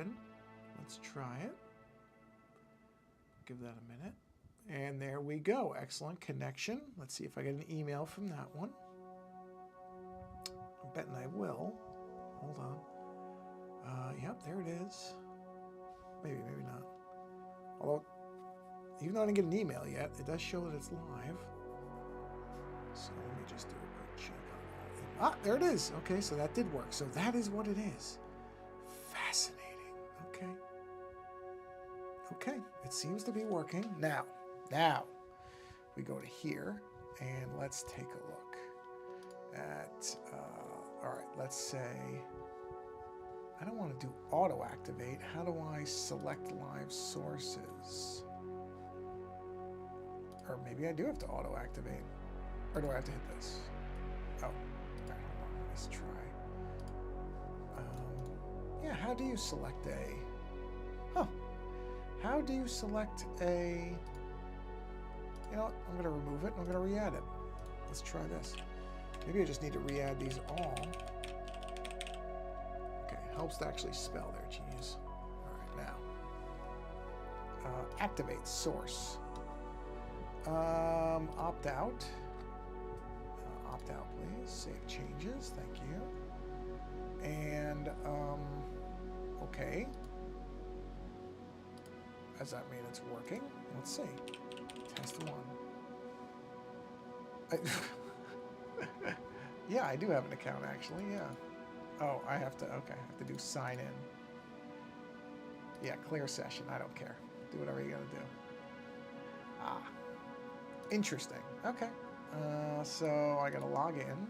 open. Let's try it. Give that a minute. And there we go. Excellent connection. Let's see if I get an email from that one. I'm betting I will. Hold on. Yep, there it is. Maybe, maybe not. Although, even though I didn't get an email yet, it does show that it's live. So let me just do a quick check on it. Ah, there it is. Okay, so that did work. So that is what it is. Fascinating. Okay. Okay, it seems to be working. Now, we go to here, and let's take a look at, all right, let's say, I don't want to do auto-activate. How do I select live sources? Or maybe I do have to auto-activate. Or do I have to hit this? Oh, all right, hold on, let's try. Yeah, how do you select a... Huh. How do you select a... You know what? I'm going to remove it and I'm going to re-add it. Let's try this. Maybe I just need to re-add these all. Okay, helps to actually spell there, genius. All right, now. Activate source. Opt out. Opt out, please. Save changes. Thank you. And, okay. Does that mean it's working? Let's see. Test one. Yeah, I do have an account, actually, yeah. Oh, I have to, okay, I have to do sign in. Yeah, clear session, I don't care. Do whatever you gotta do. Ah, interesting, okay. So I gotta log in.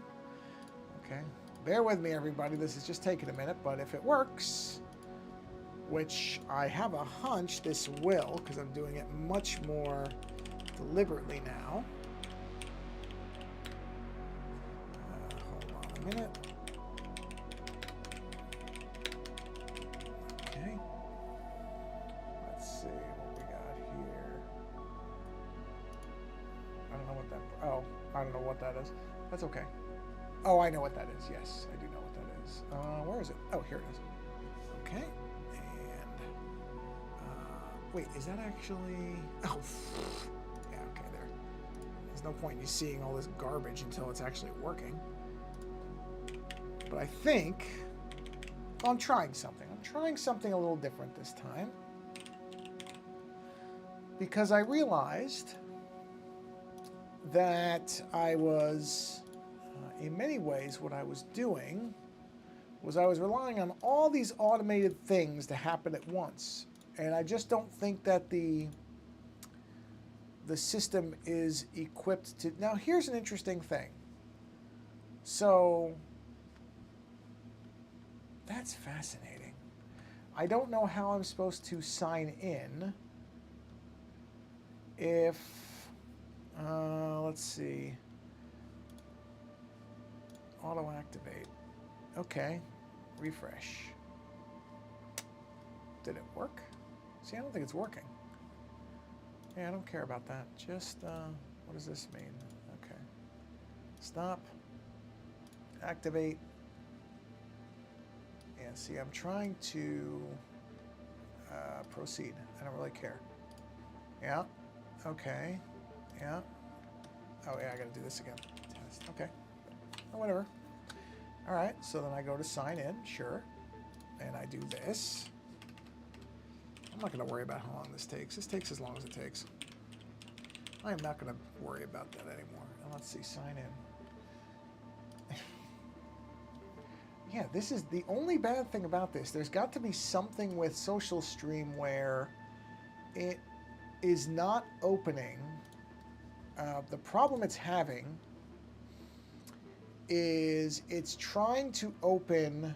Okay, bear with me, everybody, this is just taking a minute, but if it works, which I have a hunch this will, because I'm doing it much more deliberately now. Hold on a minute. Okay. Let's see what we got here. I don't know what that... Oh, I don't know what that is. That's okay. Oh, I know what that is. Yes, I do know what that is. Where is it? Oh, here it is. Okay. Wait, is that actually... Oh, yeah, okay, there. There's no point in you seeing all this garbage until it's actually working. But I think... Well, I'm trying something. I'm trying something a little different this time. Because I realized that I was... in many ways, what I was doing was I was relying on all these automated things to happen at once. And I just don't think that the system is equipped to... Now, here's an interesting thing. So, that's fascinating. I don't know how I'm supposed to sign in if... let's see. Auto-activate. Okay. Refresh. Did it work? See, I don't think it's working. Yeah, I don't care about that. Just, what does this mean? Okay. Stop. Activate. Yeah, see, I'm trying to proceed. I don't really care. Yeah. Okay. Yeah. Oh, yeah, I gotta do this again. Test. Okay. Or whatever. All right, so then I go to sign in, sure. And I do this. I'm not going to worry about how long this takes. This takes as long as it takes. I am not going to worry about that anymore. And let's see, sign in. Yeah, this is the only bad thing about this. There's got to be something with Social Stream where it is not opening. The problem it's having is it's trying to open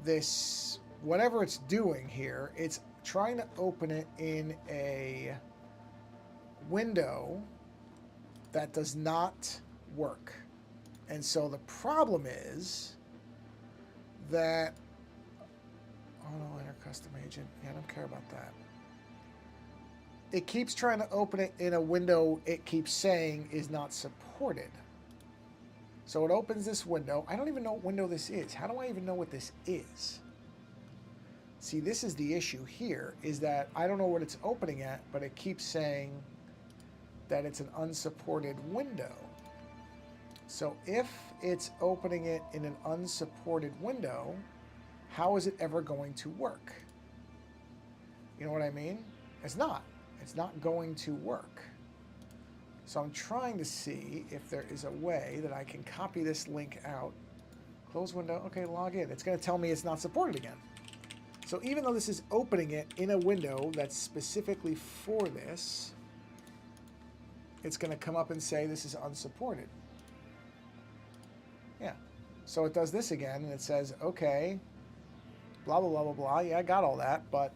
this... Whatever it's doing here, it's trying to open it in a window that does not work. And so the problem is that... Oh no, enter custom agent. Yeah, I don't care about that. It keeps trying to open it in a window it keeps saying is not supported. So it opens this window. I don't even know what window this is. How do I even know what this is? See, this is the issue here, is that I don't know what it's opening at, but it keeps saying that it's an unsupported window. So if it's opening it in an unsupported window, how is it ever going to work? You know what I mean? It's not. It's not going to work. So I'm trying to see if there is a way that I can copy this link out. Close window. Okay, log in. It's going to tell me it's not supported again. So even though this is opening it in a window that's specifically for this, it's going to come up and say this is unsupported. Yeah. So it does this again, and it says, okay, blah, blah, blah, blah, blah. Yeah, I got all that, but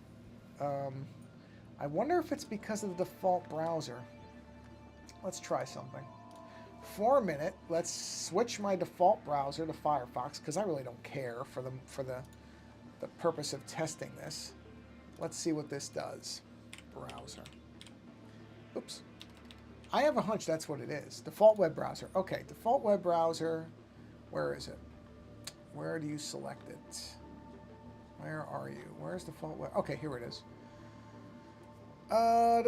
I wonder if it's because of the default browser. Let's try something. For a minute, let's switch my default browser to Firefox, because I really don't care for the purpose of testing this. Let's see what this does. Browser. Oops. I have a hunch that's what it is. Default web browser. Okay, default web browser. Where is it? Where do you select it? Where are you? Where's default web? Okay, here it is. Where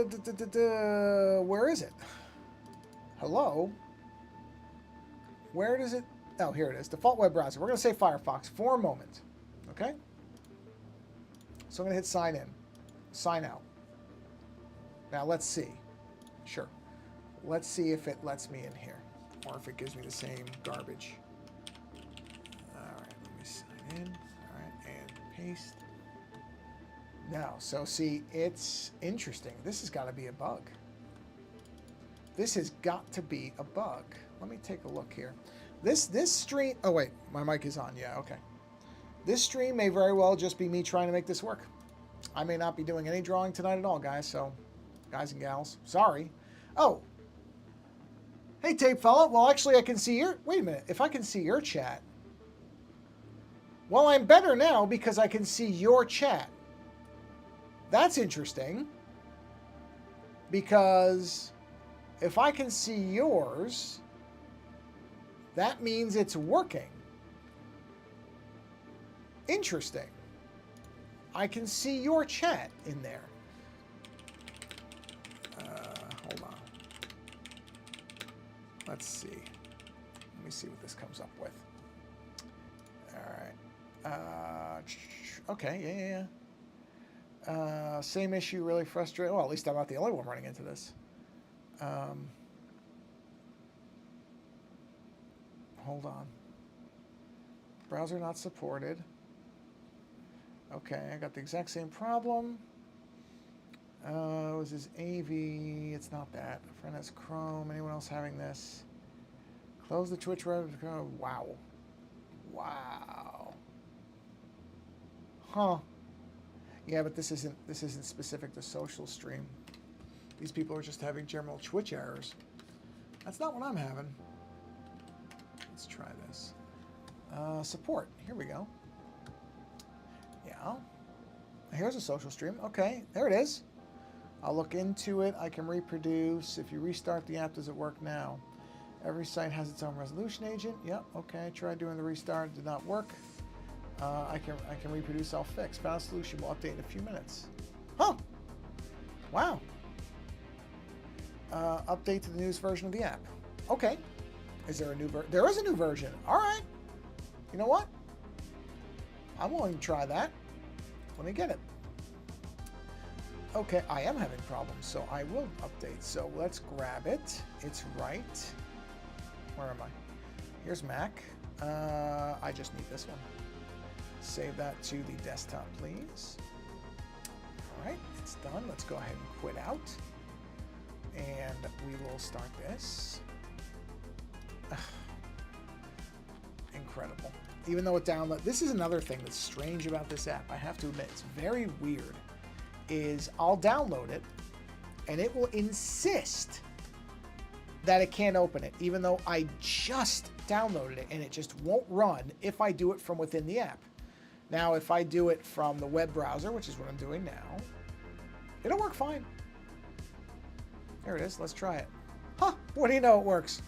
is it? Hello? Where does it? Oh, here it is. Default web browser. We're going to say Firefox for a moment. Okay? So I'm going to hit sign in. Sign out. Now let's see. Sure. Let's see if it lets me in here. Or if it gives me the same garbage. Alright, let me sign in. Alright, and paste. Now, so see, it's interesting. This has got to be a bug. This has got to be a bug. Let me take a look here. This stream... Oh, wait. My mic is on. Yeah, okay. This stream may very well just be me trying to make this work. I may not be doing any drawing tonight at all, guys. So, guys and gals, sorry. Oh. Hey, Tape Fella. Well, actually, I can see your... Wait a minute. If I can see your chat... Well, I'm better now because I can see your chat. That's interesting. Because... if I can see yours, that means it's working. Interesting. I can see your chat in there. Hold on. Let's see. Let me see what this comes up with. All right. Okay, yeah. Same issue, really frustrating. Well, at least I'm not the only one running into this. Hold on. Browser not supported. Okay, I got the exact same problem. Was this AV? It's not that. A friend has Chrome. Anyone else having this? Close the Twitch router. Wow. Wow. Huh. Yeah, but this isn't specific to social stream. These people are just having general Twitch errors. That's not what I'm having. Let's try this. Support. Here we go. Yeah. Here's a social stream. Okay, there it is. I'll look into it. I can reproduce. If you restart the app, does it work now? Every site has its own resolution agent. Yep. Okay. I tried doing the restart. It did not work. I can reproduce. I'll fix. Found a solution. We'll update in a few minutes. Huh. Wow. Update to the newest version of the app. Okay. Is there a new version? There is a new version. All right. You know what? I'm willing to try that. Let me get it. Okay, I am having problems, so I will update. So let's grab it. It's right. Where am I? Here's Mac. I just need this one. Save that to the desktop, please. All right, it's done. Let's go ahead and quit out. And we will start this. Incredible. Even though it downloads, this is another thing that's strange about this app. I have to admit, it's very weird. Is I'll download it, and it will insist that it can't open it, even though I just downloaded it, and it just won't run if I do it from within the app. Now, if I do it from the web browser, which is what I'm doing now, it'll work fine. There it is. Let's try it. Huh? What do you know? It works.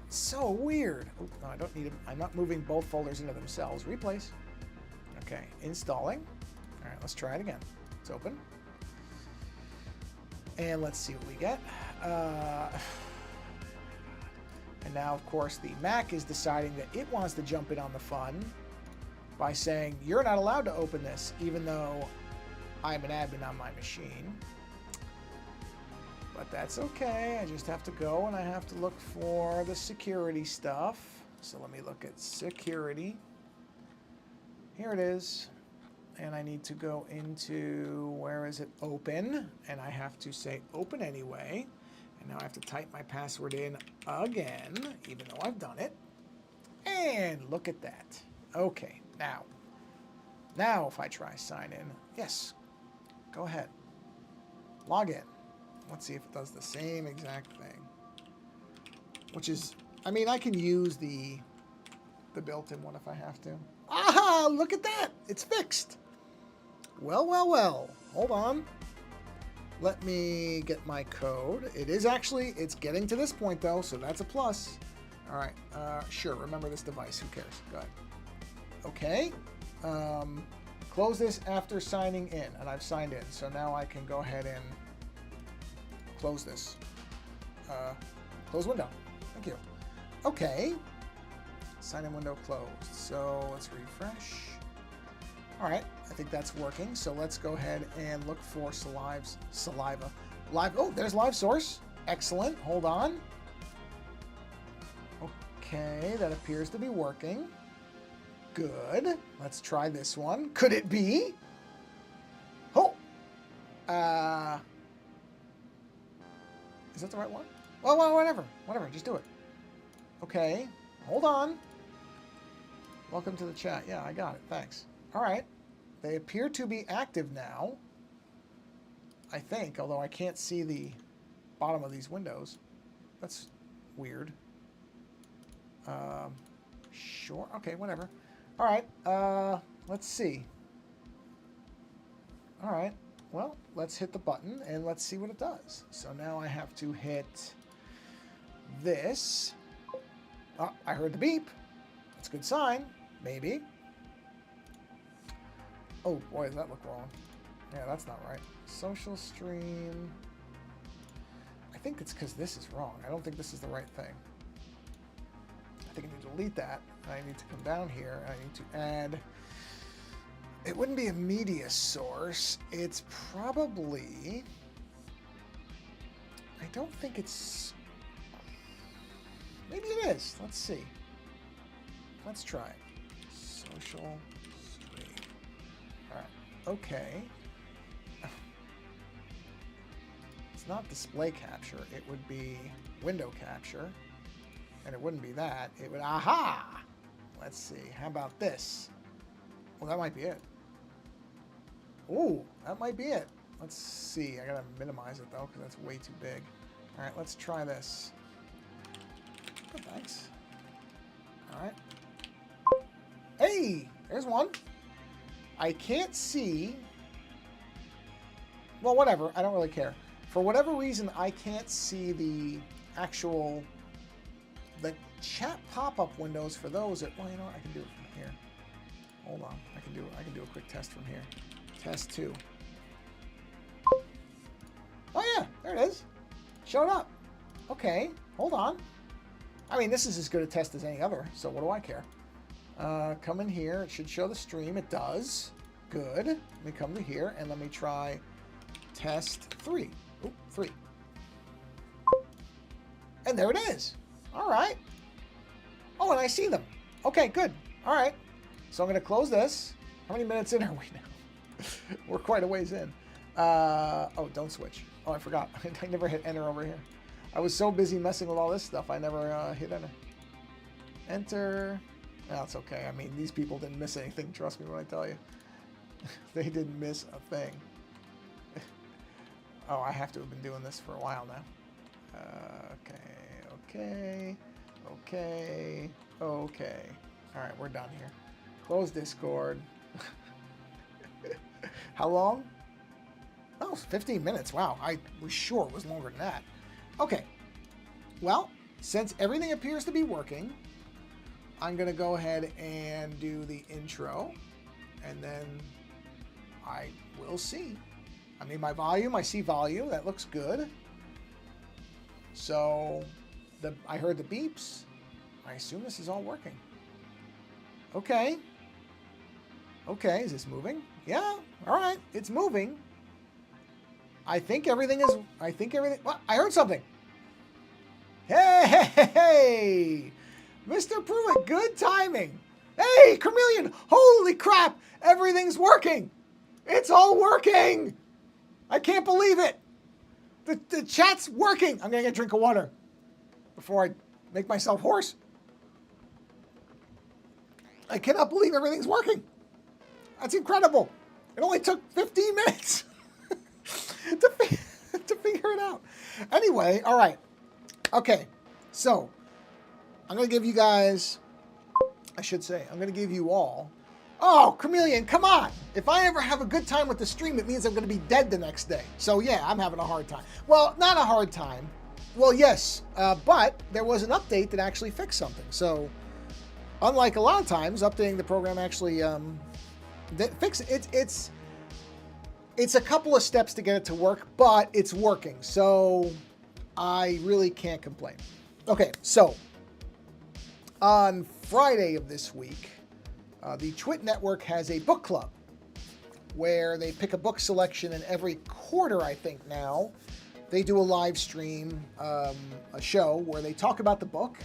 So weird. Oh, no, I don't need them. I'm not moving both folders into themselves. Replace. Okay. Installing. All right, let's try it again. It's open. And let's see what we get. And now, of course, the Mac is deciding that it wants to jump in on the fun by saying, you're not allowed to open this, even though I'm an admin on my machine. But that's okay. I just have to go and I have to look for the security stuff. So let me look at security. Here it is. And I need to go into, where is it? Open. And I have to say open anyway. And now I have to type my password in again, even though I've done it. And look at that. Okay, now if I try sign in, yes, go ahead. Log in. Let's see if it does the same exact thing. Which is, I mean, I can use the built-in one if I have to. Aha, look at that. It's fixed. Well, well, well. Hold on. Let me get my code. It is actually, it's getting to this point though, so that's a plus. All right, sure, remember this device, who cares? Go ahead. Okay, close this after signing in, and I've signed in, so now I can go ahead and close this. Close window, thank you. Okay, sign in window closed, so let's refresh. All right, I think that's working. So let's go ahead and look for saliva. Live, oh, there's live source. Excellent, hold on. Okay, that appears to be working. Good, let's try this one. Could it be? Oh, is that the right one? Well, whatever, just do it. Okay, hold on. Welcome to the chat. Yeah, I got it, thanks. All right, they appear to be active now, I think, although I can't see the bottom of these windows. That's weird. Sure, okay, whatever. All right, let's see. All right, well, let's hit the button and let's see what it does. So now I have to hit this. Oh, I heard the beep. That's a good sign, maybe. Oh, boy, does that look wrong. Yeah, that's not right. Social stream. I think it's because this is wrong. I don't think this is the right thing. I think I need to delete that. I need to come down here. And I need to add... It wouldn't be a media source. It's probably... I don't think it's... Maybe it is. Let's see. Let's try it. Social... Okay. It's not display capture. It would be window capture. And it wouldn't be that. It would... Aha! Let's see. How about this? Well, that might be it. Ooh, that might be it. Let's see. I gotta minimize it, though, because that's way too big. All right, let's try this. Oh, thanks. All right. Hey! There's one. I can't see, well, whatever, I don't really care. For whatever reason, I can't see the actual, the chat pop-up windows for those. Well, you know what, I can do it from here. Hold on, I can do a quick test from here. Test 2. Oh yeah, there it is. Showed up. Okay, hold on. I mean, this is as good a test as any other, so what do I care? Come in here. It should show the stream. It does. Good. Let me come to here and let me try test 3. Oop, 3. And there it is. All right. Oh, and I see them. Okay, good. All right. So I'm going to close this. How many minutes in are we now? We're quite a ways in. Oh, don't switch. Oh, I forgot. I never hit enter over here. I was so busy messing with all this stuff, I never hit enter. Enter. That's okay. I mean, these people didn't miss anything. Trust me when I tell you. They didn't miss a thing. Oh, I have to have been doing this for a while now. Okay. All right, we're done here. Close Discord. How long? Oh, 15 minutes. Wow, I was sure it was longer than that. Okay. Well, since everything appears to be working, I'm going to go ahead and do the intro, and then I will see. I mean, my volume, I see volume. That looks good. So, I heard the beeps. I assume this is all working. Okay. Okay, is this moving? Yeah, all right, it's moving. I think everything. What? I heard something. Hey, Mr. Pruitt, good timing. Hey, Chameleon, holy crap, everything's working. It's all working. I can't believe it. The chat's working. I'm going to get a drink of water before I make myself hoarse. I cannot believe everything's working. That's incredible. It only took 15 minutes to figure it out. Anyway, all right. Okay, so I'm going to give you guys, I'm going to give you all. Oh, Chameleon, come on. If I ever have a good time with the stream, it means I'm going to be dead the next day. So yeah, I'm having a hard time. Well, not a hard time. Well, yes, but there was an update that actually fixed something. So unlike a lot of times, updating the program actually fixes it. It's a couple of steps to get it to work, but it's working. So I really can't complain. Okay, so on Friday of this week, the Twit Network has a book club where they pick a book selection, and every quarter, I think now, they do a live stream, a show where they talk about the book.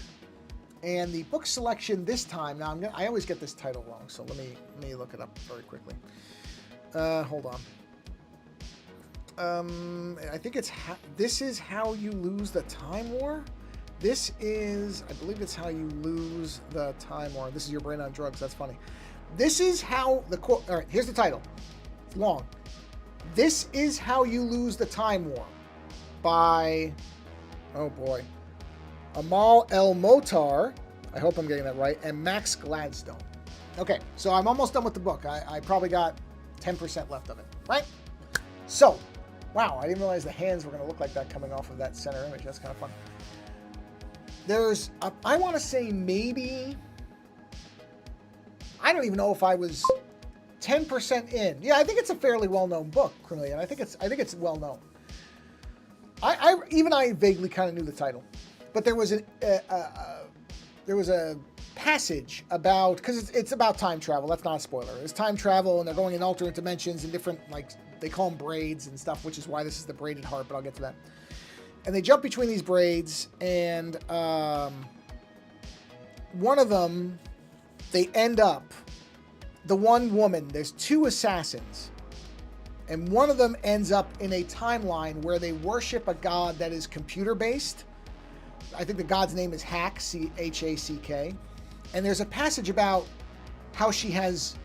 And the book selection this time, now I always get this title wrong, so let me look it up very quickly. Hold on. I think it's This Is How You Lose the Time War. I believe it's How You Lose the Time War. This is Your Brain on Drugs. That's funny. This is how all right, here's the title. It's long. This Is How You Lose the Time War by, oh boy, Amal El-Motar, I hope I'm getting that right, and Max Gladstone. Okay, so I'm almost done with the book. I probably got 10% left of it, right? So, wow, I didn't realize the hands were going to look like that coming off of that center image. That's kind of fun. There's, I want to say maybe, I don't even know if I was 10% in. Yeah, I think it's a fairly well-known book, Chameleon. I think it's well-known. I vaguely kind of knew the title. But there was a passage about, because it's about time travel. That's not a spoiler. It's time travel, and they're going in alternate dimensions and different, like, they call them braids and stuff, which is why this is the braided heart, but I'll get to that. And they jump between these braids, and one of them, they end up, the one woman, there's two assassins, and one of them ends up in a timeline where they worship a god that is computer-based. I think the god's name is Hack, H-A-C-K. And there's a passage about how she has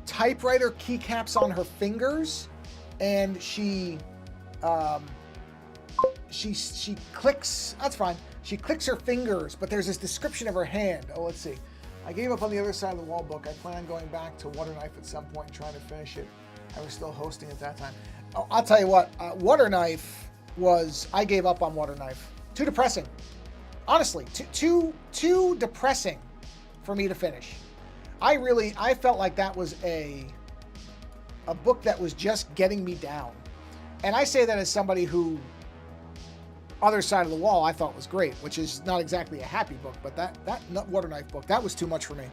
typewriter keycaps on her fingers, and she clicks, that's fine. She clicks her fingers, but there's this description of her hand. Oh, let's see. I gave up on the other side of the wall book. I plan on going back to Water Knife at some point and trying to finish it. I was still hosting at that time. Oh, I'll tell you what, Water Knife I gave up on Water Knife. Too depressing. Honestly, too depressing for me to finish. I felt like that was a book that was just getting me down. And I say that as somebody who, Other Side of the Wall, I thought was great, which is not exactly a happy book, but that Water Knife book, that was too much for me.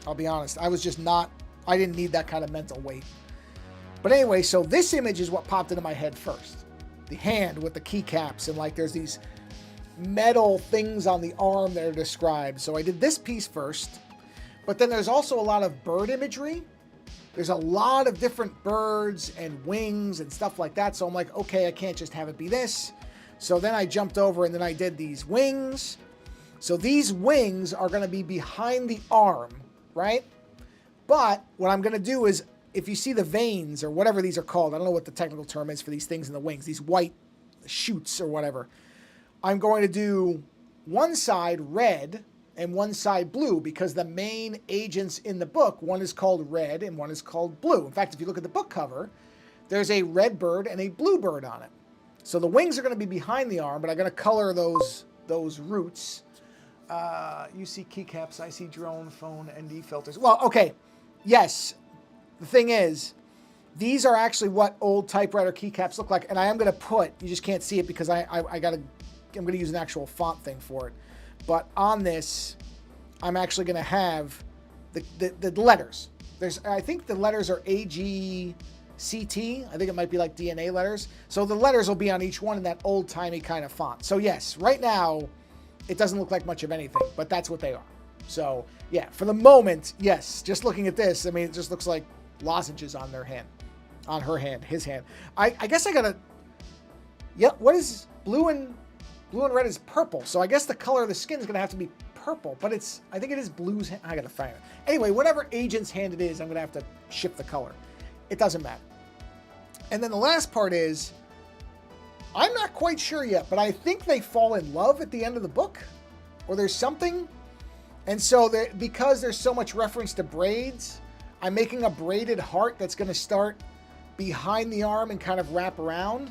I'll be honest. I didn't need that kind of mental weight. But anyway, so this image is what popped into my head first. The hand with the keycaps, and like there's these metal things on the arm that are described. So I did this piece first, but then there's also a lot of bird imagery. There's a lot of different birds and wings and stuff like that. So I'm like, okay, I can't just have it be this. So then I jumped over and then I did these wings. So these wings are going to be behind the arm, right? But what I'm going to do is, if you see the veins or whatever these are called, I don't know what the technical term is for these things in the wings, these white shoots or whatever. I'm going to do one side red and one side blue because the main agents in the book, one is called red and one is called blue. In fact, if you look at the book cover, there's a red bird and a blue bird on it. So the wings are going to be behind the arm, but I'm going to color those roots. You see keycaps, I see drone, phone, ND filters. Well, okay, yes. The thing is, These are actually what old typewriter keycaps look like. And I am going to put, you just can't see it because I'm going to use an actual font thing for it. But on this, I'm actually going to have the letters. I think the letters are AGCT. I think it might be like DNA letters. So the letters will be on each one in that old-timey kind of font. So yes, right now, it doesn't look like much of anything, but that's what they are. So yeah, for the moment, yes, just looking at this, I mean, it just looks like lozenges on their hand. On her hand, his hand. I guess I gotta... Yeah, what is blue and red is purple. So I guess the color of the skin is going to have to be purple. But I think it is blue's hand. I got to find it. Anyway, whatever agent's hand it is, I'm going to have to shift the color. It doesn't matter. And then the last part is, I'm not quite sure yet, but I think they fall in love at the end of the book. Or there's something. And so because there's so much reference to braids, I'm making a braided heart that's going to start behind the arm and kind of wrap around.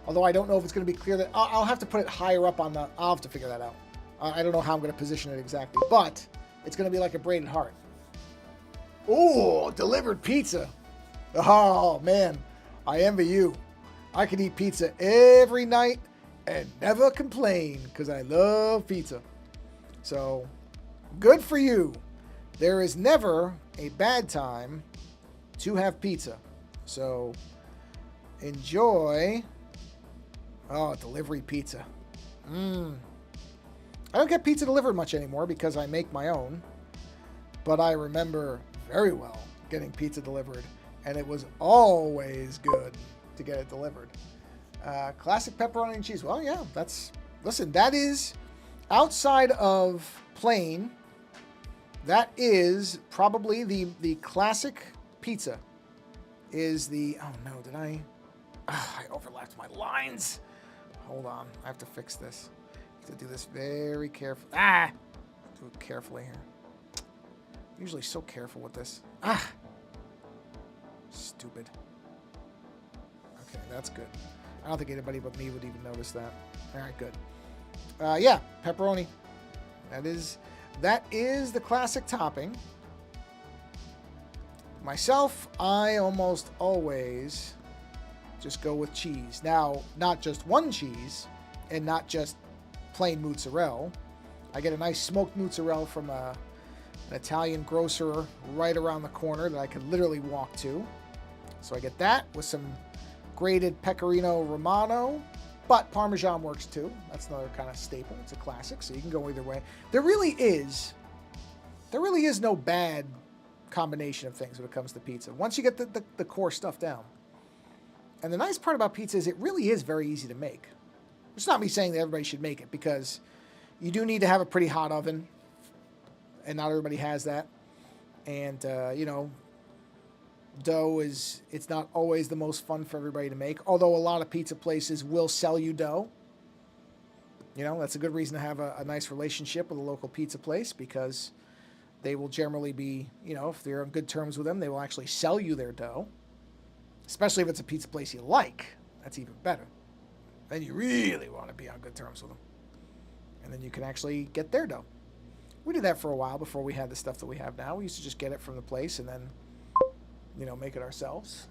Although I don't know if it's going to be clear that I'll have to put it higher up on the, I'll have to figure that out. I don't know how I'm going to position it exactly, but it's going to be like a braided heart. Oh, delivered pizza. Oh man, I envy you. I could eat pizza every night and never complain because I love pizza. So good for you. There is never a bad time to have pizza. So enjoy. Oh, delivery pizza. I don't get pizza delivered much anymore because I make my own. But I remember very well getting pizza delivered. And it was always good to get it delivered. Classic pepperoni and cheese. Well, yeah, listen, that is outside of plain. That is probably the classic pizza. Is the, oh no, did I overlapped my lines. Hold on, I have to fix this. I have to do this very carefully. Do it carefully here. I'm usually so careful with this. Stupid. Okay, that's good. I don't think anybody but me would even notice that. All right, good. Yeah, pepperoni. That is the classic topping. Myself, I almost always just go with cheese. Now, not just one cheese and not just plain mozzarella. I get a nice smoked mozzarella from an Italian grocer right around the corner that I can literally walk to. So I get that with some grated Pecorino Romano, but Parmesan works too. That's another kind of staple. It's a classic, so you can go either way. There really is no bad combination of things when it comes to pizza once you get the core stuff down. And the nice part about pizza is it really is very easy to make. It's not me saying that everybody should make it, because you do need to have a pretty hot oven, and not everybody has that. And dough it's not always the most fun for everybody to make, although a lot of pizza places will sell you dough. That's a good reason to have a nice relationship with a local pizza place, because they will generally be, if they're on good terms with them, they will actually sell you their dough. Especially if it's a pizza place you like. That's even better. Then you really want to be on good terms with them. And then you can actually get their dough. We did that for a while before we had the stuff that we have now. We used to just get it from the place and then, make it ourselves.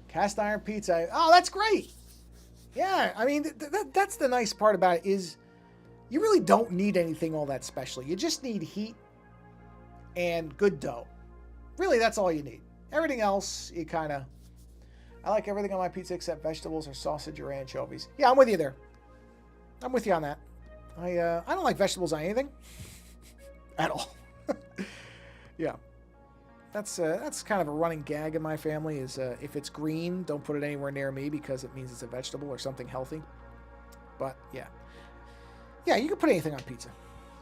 Cast iron pizza. Oh, that's great. Yeah, I mean, that's the nice part about it is you really don't need anything all that special. You just need heat and good dough. Really, that's all you need. Everything else, I like everything on my pizza except vegetables or sausage or anchovies. Yeah, I'm with you there. I'm with you on that. I don't like vegetables on anything. At all. Yeah. That's kind of a running gag in my family is if it's green, don't put it anywhere near me because it means it's a vegetable or something healthy. But, yeah. Yeah, you can put anything on pizza.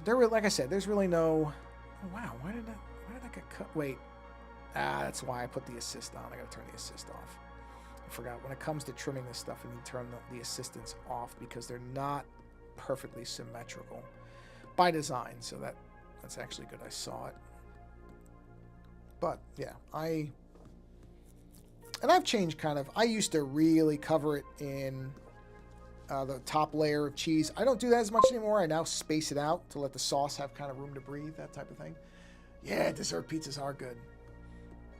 Like I said, there's really no... Oh, wow, why did that get cut? Wait. That's why I put the assist on. I got to turn the assist off. I forgot. When it comes to trimming this stuff, I need to turn the assistants off because they're not perfectly symmetrical by design. So that's actually good. I saw it. But, yeah, I've changed kind of. I used to really cover it in the top layer of cheese. I don't do that as much anymore. I now space it out to let the sauce have kind of room to breathe, that type of thing. Yeah, dessert pizzas are good.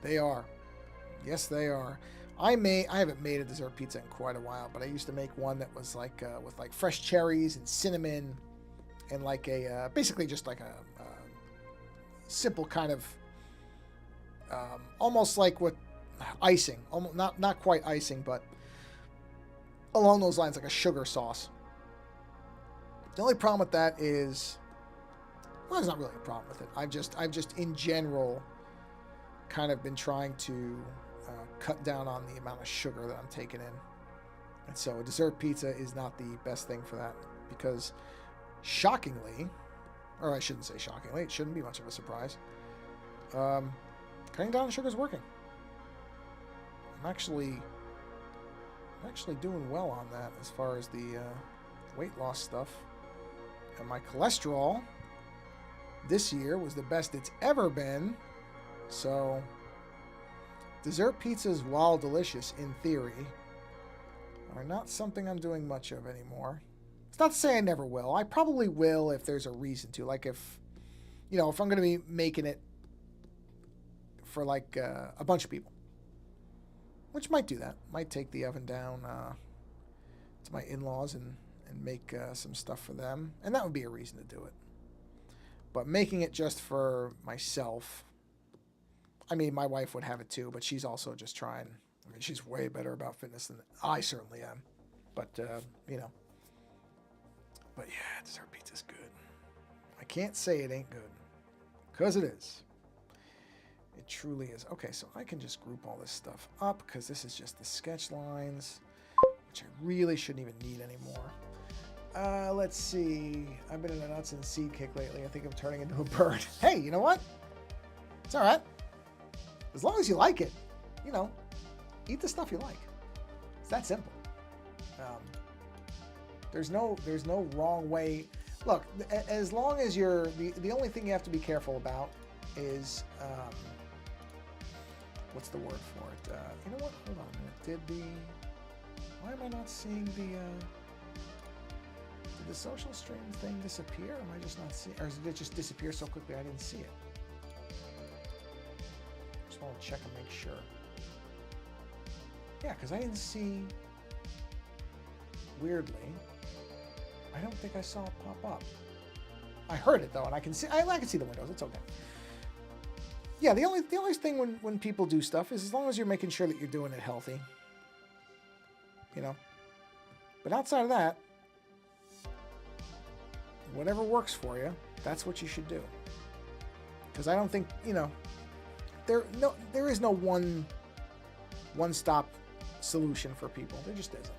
They are. Yes, they are. I haven't made a dessert pizza in quite a while, but I used to make one that was like with like fresh cherries and cinnamon and like a basically just like a simple kind of almost like what icing, almost not quite icing, but along those lines, like a sugar sauce. The only problem with that is, well, there's not really a problem with it. I've just in general kind of been trying to cut down on the amount of sugar that I'm taking in, and so a dessert pizza is not the best thing for that because, shockingly, or I shouldn't say shockingly, it shouldn't be much of a surprise. Cutting down on sugar is working. I'm actually doing well on that as far as the weight loss stuff. And my cholesterol this year was the best it's ever been. So, dessert pizzas, while delicious in theory, are not something I'm doing much of anymore. It's not to say I never will. I probably will if there's a reason to. Like if I'm going to be making it for like a bunch of people. Which might do that. Might take the oven down to my in-laws and make some stuff for them. And that would be a reason to do it. But making it just for myself, I mean, my wife would have it too, but she's also just trying. I mean, she's way better about fitness than I certainly am. But, But yeah, dessert pizza's good. I can't say it ain't good. Because it is. It truly is. Okay, so I can just group all this stuff up because this is just the sketch lines, which I really shouldn't even need anymore. Let's see. I've been in a nuts and seed kick lately. I think I'm turning into a bird. Hey, you know what? It's all right. As long as you like it, eat the stuff you like. It's that simple. There's no wrong way. Look, as long as you're the only thing you have to be careful about is what's the word for it? You know what? Hold on a minute. Why am I not seeing did the social stream thing disappear? Am I just not seeing, or did it just disappear so quickly I didn't see it? Just want to check and make sure. Yeah, because I didn't see. Weirdly, I don't think I saw it pop up. I heard it though, and I can see. I can see the windows. It's okay. Yeah, the only thing when people do stuff is as long as you're making sure that you're doing it healthy. But outside of that, whatever works for you, that's what you should do. Because I don't think there is no one-stop solution for people. There just isn't.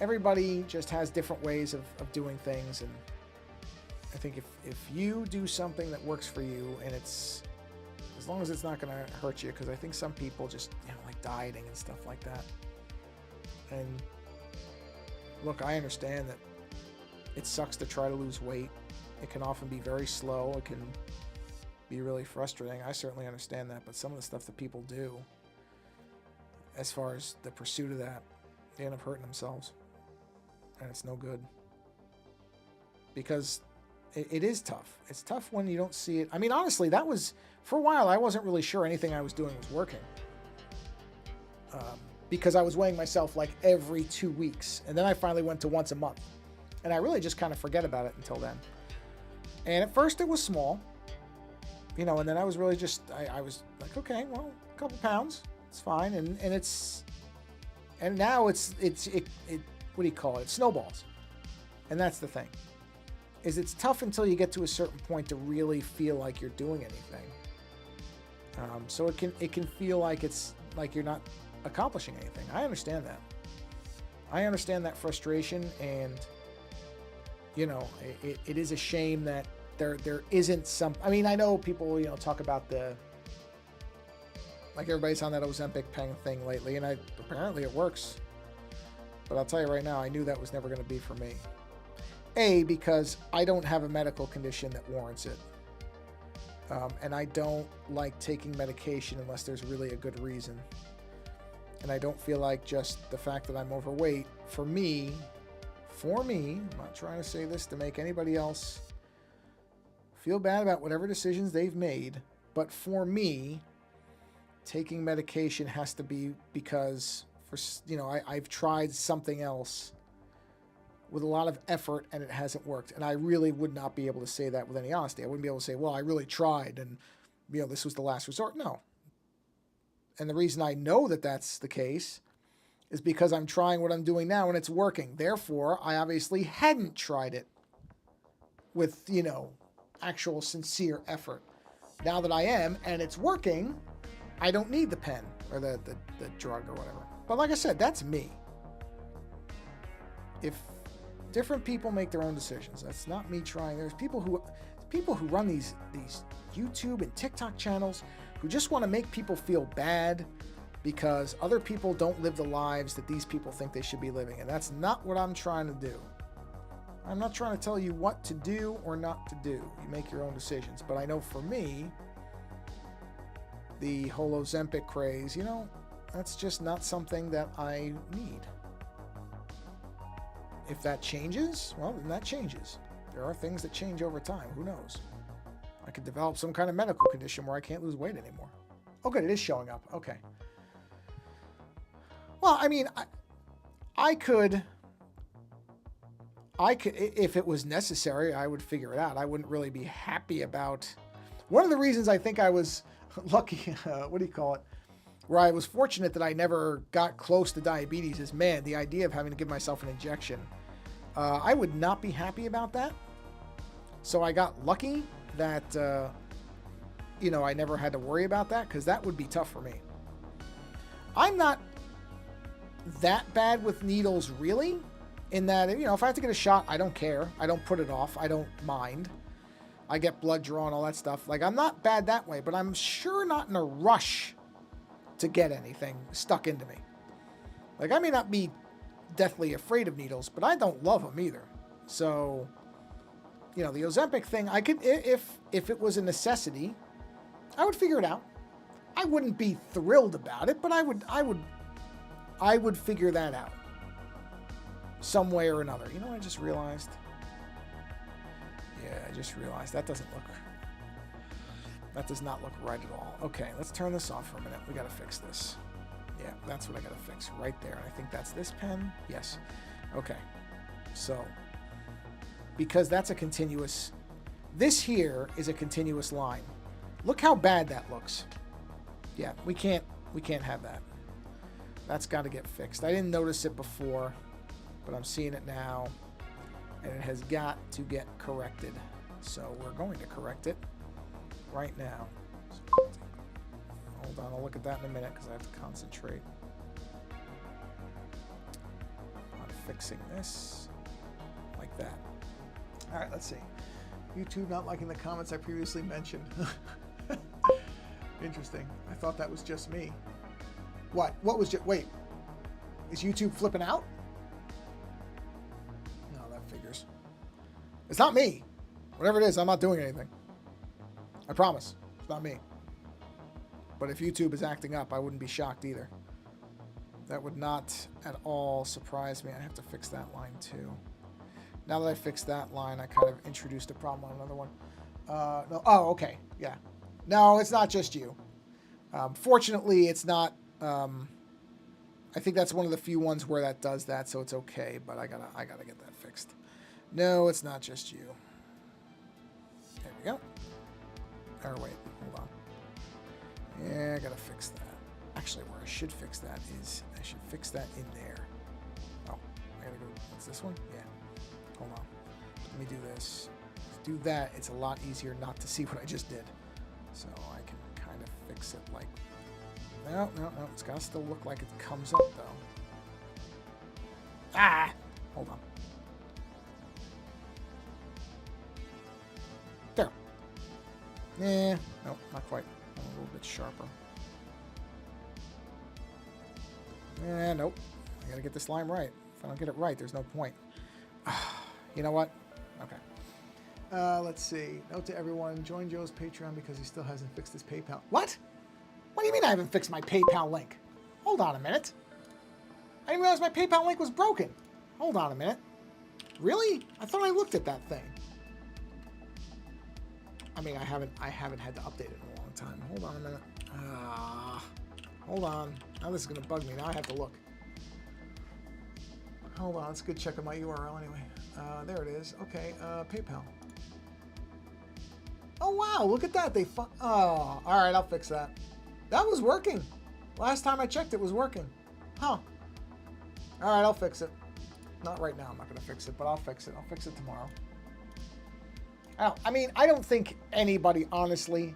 Everybody just has different ways of doing things, and I think if you do something that works for you, and it's as long as it's not going to hurt you, because I think some people just like dieting and stuff like that. And look, I understand that it sucks to try to lose weight. It can often be very slow. It can be really frustrating. I certainly understand that, but some of the stuff that people do, as far as the pursuit of that, they end up hurting themselves. And it's no good. Because it is tough. It's tough when you don't see it. I mean, honestly, that was, for a while, I wasn't really sure anything I was doing was working. Because I was weighing myself like every 2 weeks. And then I finally went to once a month. And I really just kind of forget about it until then. And at first it was small. And then I was really just, I was like, okay, well, a couple pounds. It's fine. And now it what do you call it? It snowballs. And that's the thing. Is it's tough until you get to a certain point to really feel like you're doing anything. So it can feel like it's like you're not accomplishing anything. I understand that. I understand that frustration, and it is a shame that there isn't some. I mean, I know people talk about like everybody's on that Ozempic pen thing lately, and apparently it works. But I'll tell you right now, I knew that was never going to be for me. A, because I don't have a medical condition that warrants it. And I don't like taking medication unless there's really a good reason. And I don't feel like just the fact that I'm overweight, for me, I'm not trying to say this to make anybody else feel bad about whatever decisions they've made, but for me, taking medication has to be because, I've tried something else with a lot of effort and it hasn't worked. And I really would not be able to say that with any honesty. I wouldn't be able to say, well, I really tried and, this was the last resort. No. And the reason I know that that's the case is because I'm trying what I'm doing now and it's working. Therefore, I obviously hadn't tried it with, actual sincere effort. Now that I am and it's working, I don't need the pen or the drug or whatever. But like I said, that's me. If different people make their own decisions, that's not me trying. There's people who run these YouTube and TikTok channels who just want to make people feel bad because other people don't live the lives that these people think they should be living. And that's not what I'm trying to do. I'm not trying to tell you what to do or not to do. You make your own decisions. But I know for me, the whole Ozempic craze, that's just not something that I need. If that changes, well, then that changes. There are things that change over time. Who knows? I could develop some kind of medical condition where I can't lose weight anymore. Oh, good. It is showing up. Okay. Well, I mean, I could, if it was necessary, I would figure it out. I wouldn't really be happy about. One of the reasons I think I was lucky, where I was fortunate that I never got close to diabetes is, man, the idea of having to give myself an injection. I would not be happy about that. So I got lucky that, I never had to worry about that because that would be tough for me. I'm not that bad with needles, really, in that, if I have to get a shot, I don't care. I don't put it off. I don't mind. I get blood drawn, all that stuff. Like, I'm not bad that way, but I'm sure not in a rush to get anything stuck into me. Like, I may not be deathly afraid of needles, but I don't love them either. So, the Ozempic thing, I could, if it was a necessity, I would figure it out. I wouldn't be thrilled about it, but I would figure that out some way or another. I just realized. Yeah, I just realized that does not look right at all. Okay, let's turn this off for a minute. We got to fix this. Yeah, that's what I got to fix right there. And I think that's this pen. Yes. Okay. So, because that's a continuous, this here is a continuous line. Look how bad that looks. Yeah, we can't have that. That's got to get fixed. I didn't notice it before, but I'm seeing it now. And it has got to get corrected. So we're going to correct it right now. So hold on, I'll look at that in a minute because I have to concentrate on fixing this like that. All right, let's see. YouTube not liking the comments I previously mentioned. Interesting. I thought that was just me. What? What was just... Wait. Is YouTube flipping out? No, that figures. It's not me. Whatever it is, I'm not doing anything. I promise. It's not me. But if YouTube is acting up, I wouldn't be shocked either. That would not at all surprise me. I have to fix that line too. Now that I fixed that line, I kind of introduced a problem on another one. No. Oh, okay. Yeah. No, it's not just you. Fortunately, it's not... I think that's one of the few ones where that does that, so it's okay, but I gotta get that fixed. No, it's not just you. There we go. Or wait, hold on. Yeah, I gotta fix that. Actually, where I should fix that is, I should fix that in there. Oh, I gotta go, what's this one? Yeah. Hold on. Let me do this. Do that, it's a lot easier not to see what I just did. So I can kind of fix it like... No. It's got to still look like it comes up, though. Ah! Hold on. There. Eh, no, not quite. A little bit sharper. Eh, nope. I got to get this line right. If I don't get it right, there's no point. You know what? Okay. Let's see. Note to everyone, join Joe's Patreon because he still hasn't fixed his PayPal. What? What do you mean I haven't fixed my PayPal link? Hold on a minute. I didn't realize my PayPal link was broken. Hold on a minute. Really? I thought I looked at that thing. I mean, I haven't had to update it in a long time. Hold on a minute. Hold on. Now this is going to bug me. Now I have to look. Hold on. Let's go check on my URL anyway. There it is. Okay. PayPal. Oh, wow. Look at that. Oh, all right. I'll fix that. That was working. Last time I checked, it was working. Huh. All right. I'll fix it. Not right now. I'm not going to fix it, but I'll fix it. I'll fix it tomorrow. I mean, I don't think anybody, honestly,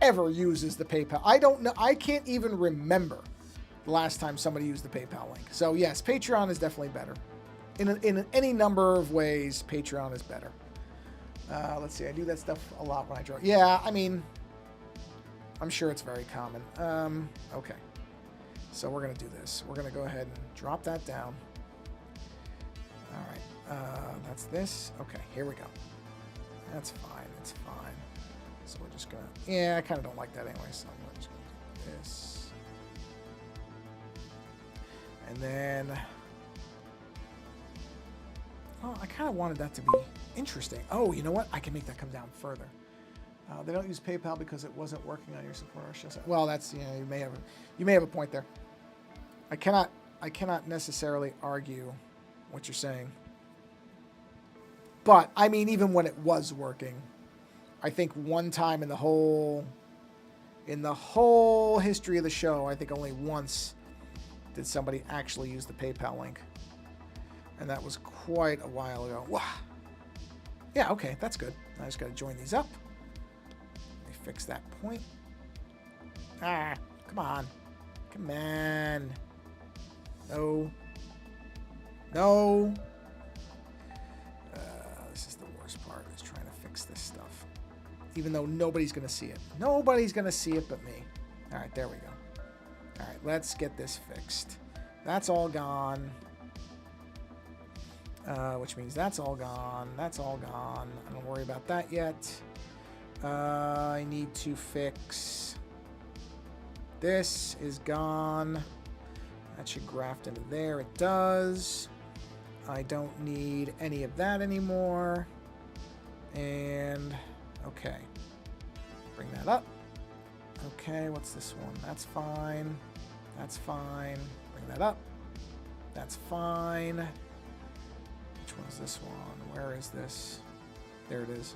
ever uses the PayPal. I don't know. I can't even remember the last time somebody used the PayPal link. So yes, Patreon is definitely better. In any number of ways, Patreon is better. Let's see. I do that stuff a lot when I draw. Yeah, I mean, I'm sure it's very common. Okay. So we're going to do this. We're going to go ahead and drop that down. All right. That's this. Okay, here we go. That's fine. It's fine. So we're just going to... Yeah, I kind of don't like that anyway, so we're just going to do this. And then... Oh, I kind of wanted that to be interesting. Oh, you know what? I can make that come down further. They don't use PayPal because it wasn't working on your support or show. Well, that's, you know, you may have a point there. I cannot necessarily argue what you're saying. But I mean, even when it was working, I think one time in the whole history of the show, I think only once did somebody actually use the PayPal link. And that was quite a while ago. Wow. Yeah, okay, that's good. I just got to join these up. Let me fix that point. Ah, come on. Come on. No. No. This is the worst part, is trying to fix this stuff. Even though nobody's going to see it. Nobody's going to see it but me. All right, there we go. All right, let's get this fixed. That's all gone. Which means that's all gone. That's all gone. I don't worry about that yet. I need to fix... This is gone. That should graft into there. It does. I don't need any of that anymore. And, okay. Bring that up. Okay, what's this one? That's fine. That's fine. Bring that up. That's fine. Which one's this one? Where is this? There it is.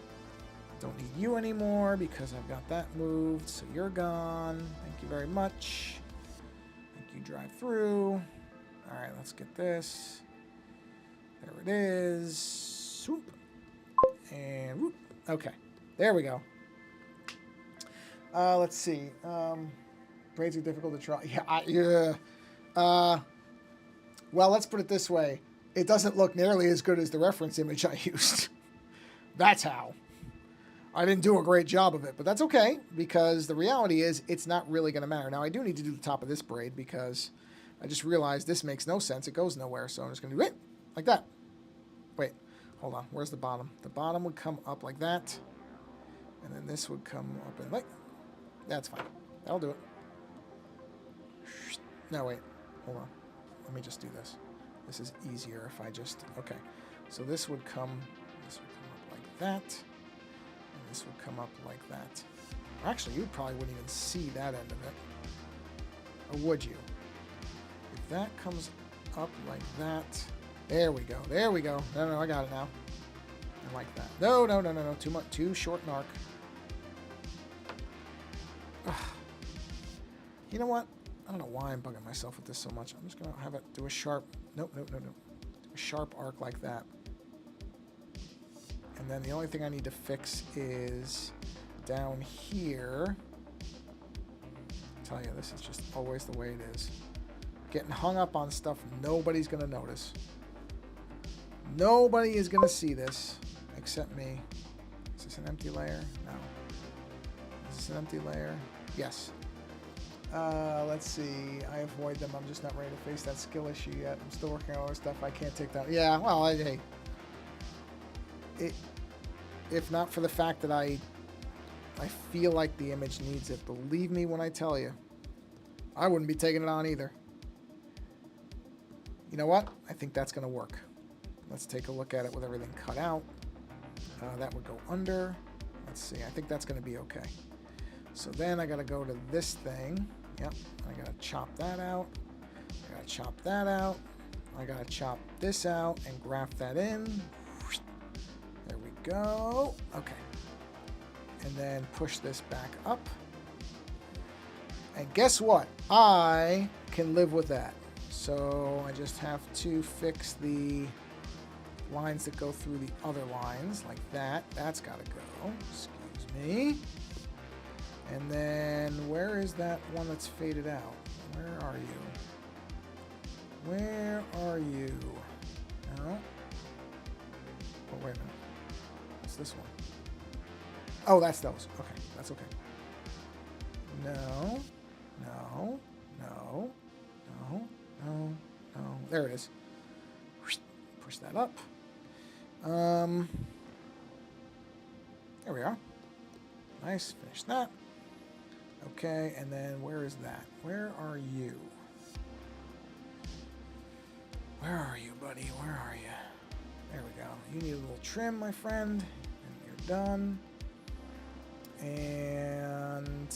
Don't need you anymore because I've got that moved. So you're gone. Thank you very much. Thank you, drive through. All right, let's get this. There it is. Swoop. And whoop. Okay. There we go. Let's see. Braids are difficult to try. Yeah. Well, let's put it this way. It doesn't look nearly as good as the reference image I used. That's how. I didn't do a great job of it, but that's okay because the reality is it's not really going to matter. Now, I do need to do the top of this braid because I just realized this makes no sense. It goes nowhere, so I'm just going to do it like that. Wait, hold on. Where's the bottom? The bottom would come up like that, and then this would come up and like... That's fine. That'll do it. No, wait. Hold on. Let me just do this. This is easier if I just... Okay. So this would come up like that. And this would come up like that. Actually, you probably wouldn't even see that end of it. Or would you? If that comes up like that... There we go. There we go. No, I got it now. I like that. No. Too much. Too short an arc. Ugh. You know what? I don't know why I'm bugging myself with this so much. I'm just going to have it do a sharp... Nope. Do a sharp arc like that. And then the only thing I need to fix is down here. I tell you, this is just always the way it is. Getting hung up on stuff nobody's going to notice. Nobody is going to see this except me. Is this an empty layer? No. Is this an empty layer? Yes. Let's see. I avoid them. I'm just not ready to face that skill issue yet. I'm still working on other stuff I can't take down. Yeah, well, hey. If not for the fact that I feel like the image needs it, believe me when I tell you, I wouldn't be taking it on either. You know what? I think that's going to work. Let's take a look at it with everything cut out. That would go under. Let's see. I think that's going to be okay. So then I gotta go to this thing. Yep, I gotta chop that out. I gotta chop that out. I gotta chop this out and graft that in. There we go. Okay. And then push this back up. And guess what? I can live with that. So I just have to fix the lines that go through the other lines like that. That's gotta go. Excuse me. And then where is that one that's faded out? Where are you? Where are you? No. Oh, wait a minute. What's this one? Oh, that's those. Okay, that's okay. No. No. No. No. No. No. There it is. Push that up. There we are. Nice. Finish that. Okay, and then where is that? Where are you? Where are you, buddy? Where are you? There we go. You need a little trim, my friend. And you're done. And...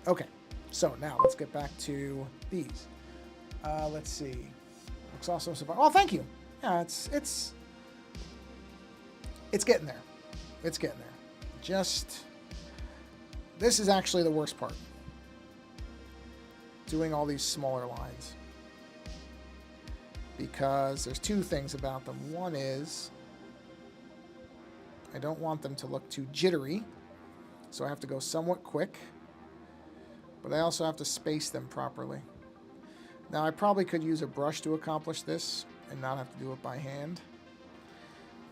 okay. So, now, let's get back to these. Let's see. Looks awesome so far. Oh, thank you! Yeah, it's getting there. It's getting there. Just... this is actually the worst part. Doing all these smaller lines. Because there's two things about them. One is I don't want them to look too jittery, so I have to go somewhat quick, but I also have to space them properly. Now I probably could use a brush to accomplish this and not have to do it by hand,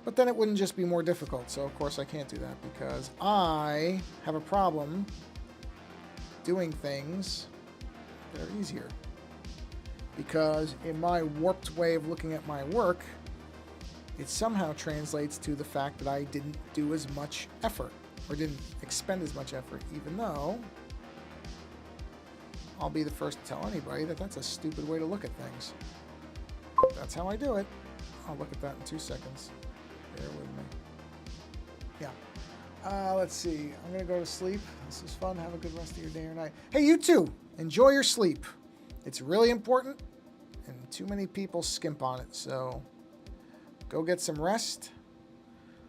but then it wouldn't just be more difficult, so of course I can't do that because I have a problem doing things that are easier. Because in my warped way of looking at my work, it somehow translates to the fact that I didn't do as much effort, or didn't expend as much effort, even though I'll be the first to tell anybody that that's a stupid way to look at things. That's how I do it. I'll look at that in 2 seconds. Bear with me. Yeah. Let's see. I'm going to go to sleep. This was fun. Have a good rest of your day or night. Hey, you too. Enjoy your sleep. It's really important, and too many people skimp on it, so go get some rest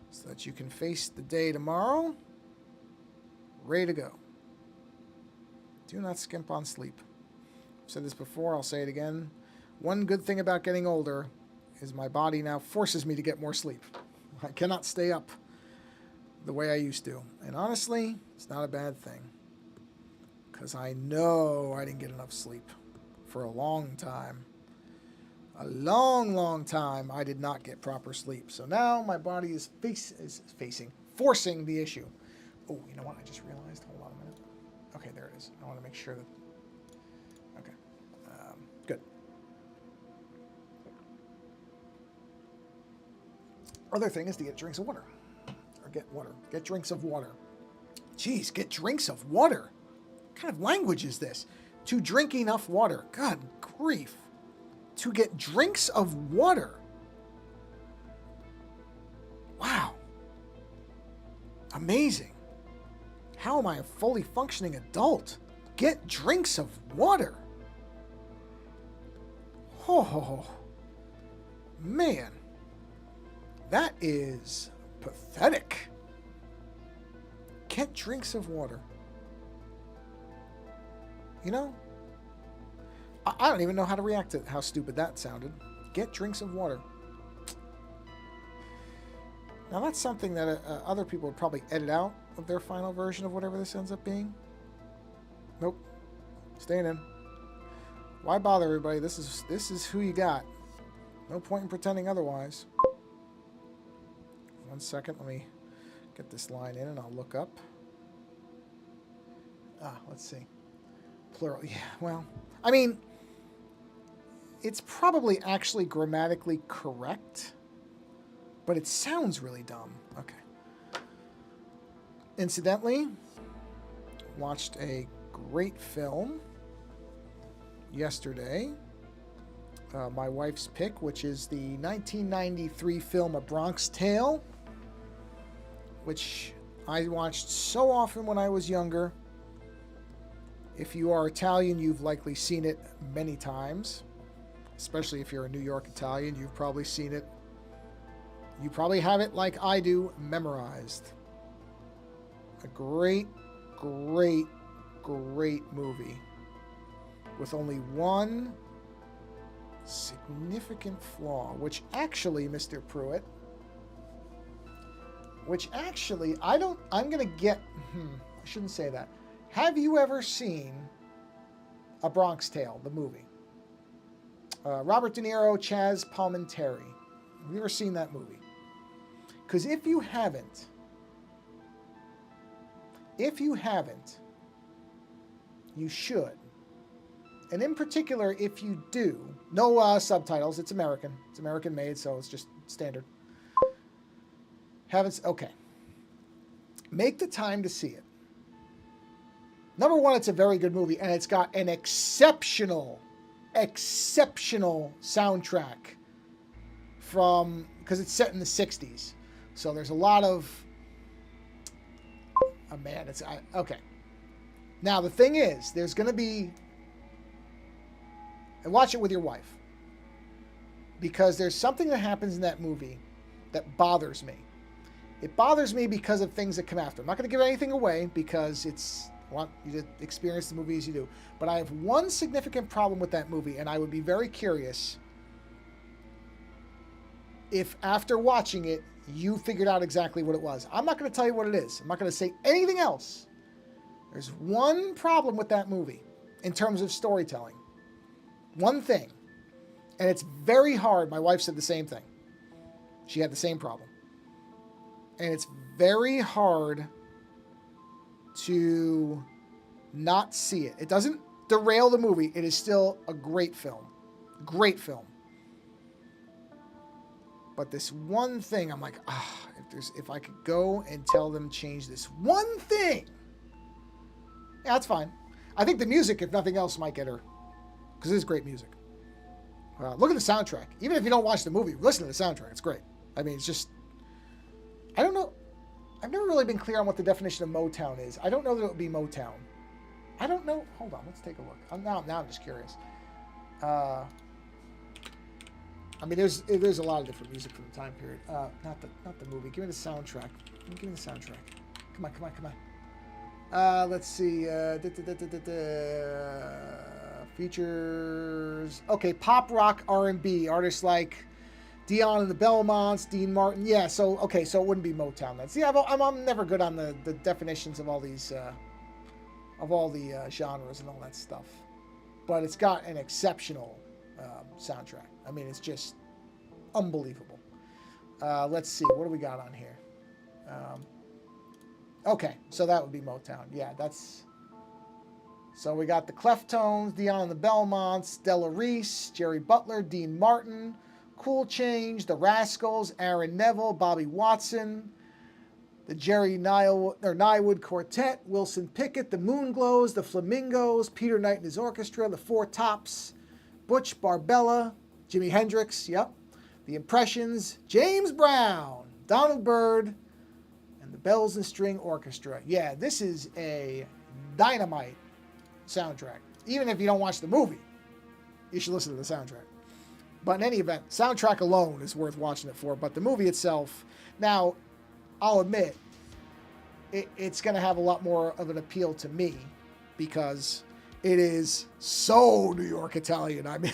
so that you can face the day tomorrow ready to go. Do not skimp on sleep. I've said this before, I'll say it again. One good thing about getting older is my body now forces me to get more sleep. I cannot stay up the way I used to, and honestly, it's not a bad thing, because I know I didn't get enough sleep. For a long time. A long, long time, I did not get proper sleep. So now my body is forcing the issue. Oh, you know what? I just realized. Hold on a minute. Okay, there it is. I want to make sure that... okay. Good. Other thing is to get drinks of water. Or get water. Get drinks of water. Jeez, get drinks of water. What kind of language is this? To drink enough water. God grief. To get drinks of water. Wow. Amazing. How am I a fully functioning adult? Get drinks of water. Oh, man. That is pathetic. Get drinks of water. You know, I don't even know how to react to how stupid that sounded. Get drinks of water. Now that's something that other people would probably edit out of their final version of whatever this ends up being. Nope. Staying in. Why bother, everybody? This is who you got. No point in pretending otherwise. 1 second. Let me get this line in and I'll look up. Let's see. Plural. Yeah, well, I mean, it's probably actually grammatically correct, but it sounds really dumb. Okay. Incidentally, watched a great film yesterday. My wife's pick, which is the 1993 film A Bronx Tale, which I watched so often when I was younger. If you are Italian, you've likely seen it many times. Especially if you're a New York Italian, you've probably seen it. You probably have it like I do, memorized. A great, great, great movie. With only one significant flaw, which actually, Mr. Pruitt, I'm going to get, I shouldn't say that. Have you ever seen A Bronx Tale, the movie? Robert De Niro, Chaz Palminteri. Have you ever seen that movie? Because if you haven't, you should. And in particular, if you do, no subtitles, it's American. It's American made, so it's just standard. Okay. Make the time to see it. Number one, it's a very good movie, and it's got an exceptional soundtrack because it's set in the 60s. So there's a lot of, okay. Now, the thing is, there's going to be, and watch it with your wife, because there's something that happens in that movie that bothers me. It bothers me because of things that come after. I'm not going to give anything away because I want you to experience the movie as you do. But I have one significant problem with that movie, and I would be very curious if after watching it, you figured out exactly what it was. I'm not going to tell you what it is. I'm not going to say anything else. There's one problem with that movie in terms of storytelling. One thing. And it's very hard. My wife said the same thing. She had the same problem. And it's very hard to not see it. It doesn't derail the movie. It is still a great film. Great film. But this one thing, I'm like, if I could go and tell them change this one thing. Yeah, that's fine. I think the music, if nothing else, might get her. Because it is great music. Look at the soundtrack. Even if you don't watch the movie, listen to the soundtrack. It's great. I mean, it's just, I don't know. I've never really been clear on what the definition of Motown is. I don't know that it would be Motown. I don't know. Hold on. Let's take a look. Now I'm just curious. I mean, there's a lot of different music from the time period. Not the movie. Give me the soundtrack. Give me the soundtrack. Come on. Let's see. Features. Okay, pop, rock, R&B. Artists like Dion and the Belmonts, Dean Martin. Yeah, so it wouldn't be Motown then. See, I'm never good on the definitions of all these, of all the genres and all that stuff. But it's got an exceptional soundtrack. I mean, it's just unbelievable. Let's see. What do we got on here? Okay, so that would be Motown. Yeah, that's... So we got the Cleftones, Dion and the Belmonts, Della Reese, Jerry Butler, Dean Martin, Cool Change, the Rascals, Aaron Neville, Bobby Watson, the Jerry Nywood Quartet, Wilson Pickett, the Moonglows, the Flamingos, Peter Knight and his orchestra, the Four Tops, Butch Barbella, Jimi Hendrix, yep, the Impressions, James Brown, Donald Byrd, and the Bells and String Orchestra. Yeah, this is a dynamite soundtrack. Even if you don't watch the movie, you should listen to the soundtrack. But in any event, soundtrack alone is worth watching it for. But the movie itself, now, I'll admit, it's going to have a lot more of an appeal to me because it is so New York Italian. I mean,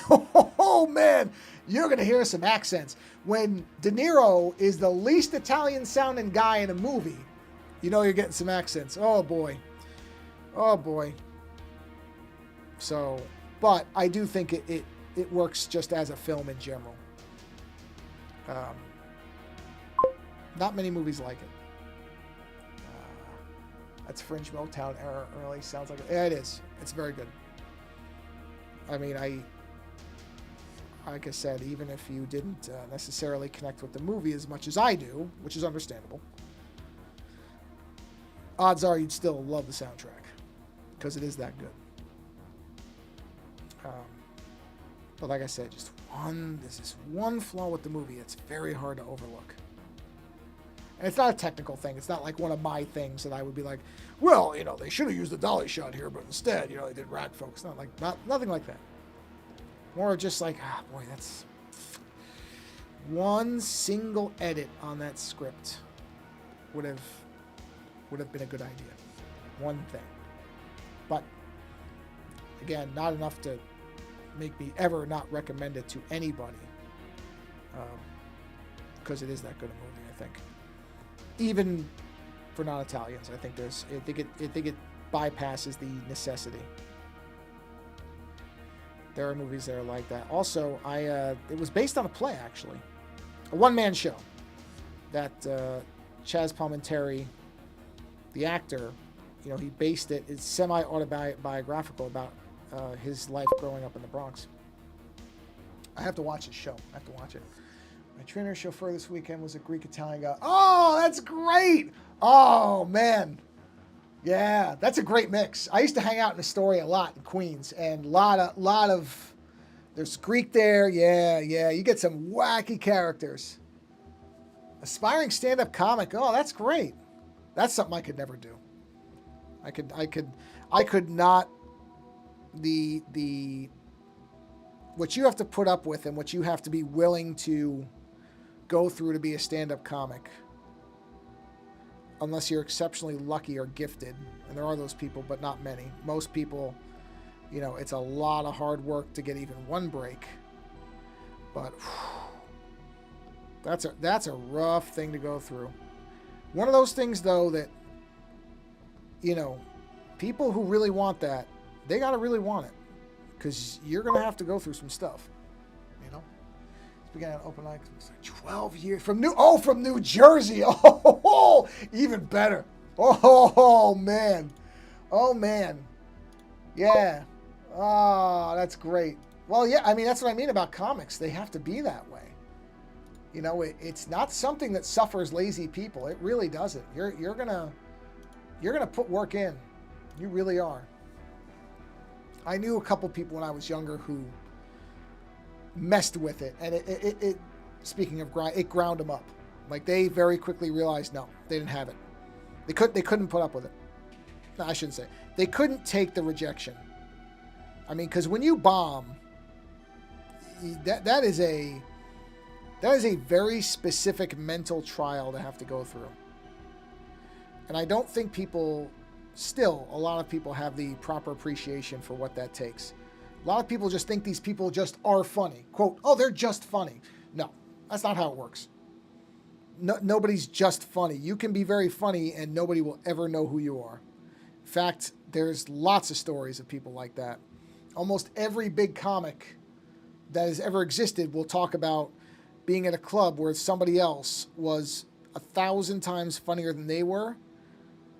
oh man, you're going to hear some accents. When De Niro is the least Italian sounding guy in a movie, you know you're getting some accents. Oh boy. Oh boy. So, but I do think it works just as a film in general. Not many movies like it. That's Fringe Motown era early. Sounds like it. Yeah, it is. It's very good. I mean, like I said, even if you didn't necessarily connect with the movie as much as I do, which is understandable, odds are you'd still love the soundtrack because it is that good. But like I said, there's this one flaw with the movie. It's very hard to overlook. And it's not a technical thing. It's not like one of my things that I would be like, well, they should have used the dolly shot here, but instead, they did rack focus. Nothing like that. More just like, boy, that's one single edit on that script would have been a good idea. One thing. But again, not enough to make me ever not recommend it to anybody, because it is that good a movie. I think, even for non-Italians, I think it bypasses the necessity. There are movies that are like that. Also, it was based on a play, actually, a one-man show that Chaz Palminteri, the actor, he based it. It's semi-autobiographical about his life growing up in the Bronx. I have to watch his show. I have to watch it. My trainer chauffeur this weekend was a Greek-Italian guy. Oh, that's great. Oh, man. Yeah, that's a great mix. I used to hang out in Astoria a lot in Queens, and a lot of there's Greek there. Yeah. You get some wacky characters. Aspiring stand-up comic. Oh, that's great. That's something I could never do. I could not. The what you have to put up with and what you have to be willing to go through to be a stand-up comic, unless you're exceptionally lucky or gifted, and there are those people, but not many. Most people, it's a lot of hard work to get even one break. But that's a rough thing to go through. One of those things, though, that people who really want that, they gotta really want it, because you're gonna have to go through some stuff. Began an open mic 12 years from New Jersey. Oh, even better. Oh man. Yeah. Oh, that's great. Well, yeah, that's what I mean about comics. They have to be that way. It's not something that suffers lazy people. It really doesn't. You're gonna put work in. You really are. I knew a couple people when I was younger who messed with it, and it speaking of grind, it ground them up. Like, they very quickly realized, no, they didn't have it. They couldn't put up with it. No, I shouldn't say. They couldn't take the rejection. Because when you bomb, that is a very specific mental trial to have to go through. And I don't think a lot of people have the proper appreciation for what that takes. A lot of people just think these people just are funny. Quote, oh, they're just funny. No, that's not how it works. No, nobody's just funny. You can be very funny and nobody will ever know who you are. In fact, there's lots of stories of people like that. Almost every big comic that has ever existed will talk about being at a club where somebody else was 1,000 times funnier than they were,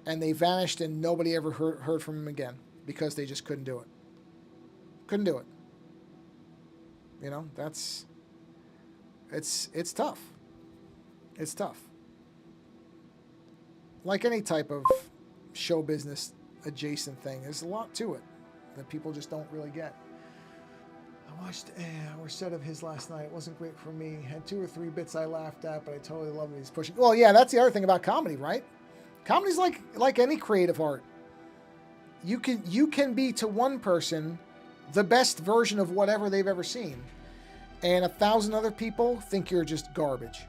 and they vanished and nobody ever heard from them again because they just couldn't do it. Couldn't do it. It's tough. It's tough. Like any type of show business adjacent thing, there's a lot to it that people just don't really get. I watched our set of his last night. It wasn't great for me. Had 2 or 3 bits I laughed at, but I totally love it. He's pushing. Well, yeah, that's the other thing about comedy, right? Comedy's like any creative art. You can be to one person the best version of whatever they've ever seen, and 1,000 other people think you're just garbage.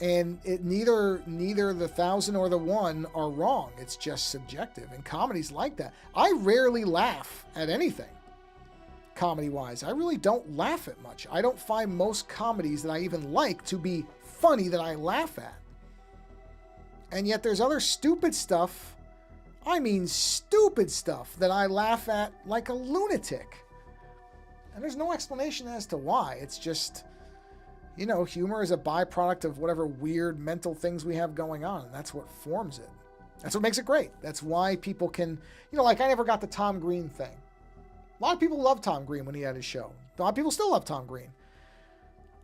And neither the 1,000 or the 1 are wrong. It's just subjective, and comedy's like that. I rarely laugh at anything, comedy-wise. I really don't laugh at much. I don't find most comedies that I even like to be funny that I laugh at. And yet there's other stupid stuff, stupid stuff, that I laugh at like a lunatic. And there's no explanation as to why. It's just, humor is a byproduct of whatever weird mental things we have going on. And that's what forms it. That's what makes it great. That's why people can, like I never got the Tom Green thing. A lot of people loved Tom Green when he had his show. A lot of people still love Tom Green.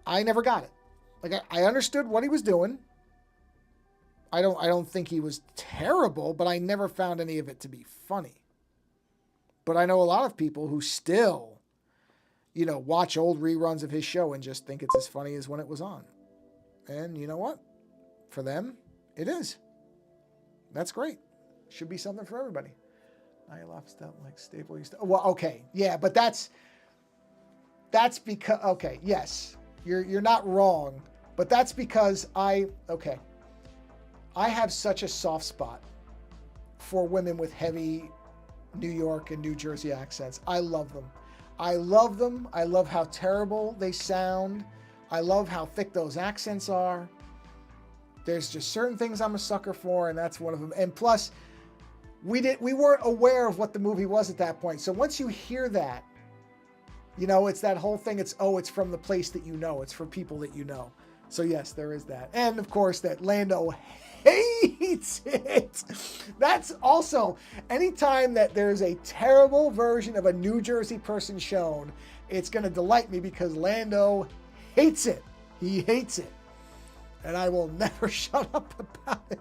I never got it. Like, I understood what he was doing. I don't think he was terrible, but I never found any of it to be funny. But I know a lot of people who still, watch old reruns of his show and just think it's as funny as when it was on. And you know what? for them, it is. That's great. Should be something for everybody. I lost out like staple used to. Well, okay, yeah, but that's because okay, yes, you're not wrong, but that's because I have such a soft spot for women with heavy New York and New Jersey accents. I love them. I love them. I love how terrible they sound. I love how thick those accents are. There's just certain things I'm a sucker for, and that's one of them. And plus, we weren't aware of what the movie was at that point. So once you hear that, you know, it's that whole thing. It's from the place that you know. It's for people that you know. So yes, there is that. And of course, that Lando hates it. That's also, anytime that there's a terrible version of a New Jersey person shown, it's going to delight me because Lando hates it. He hates it. And I will never shut up about it.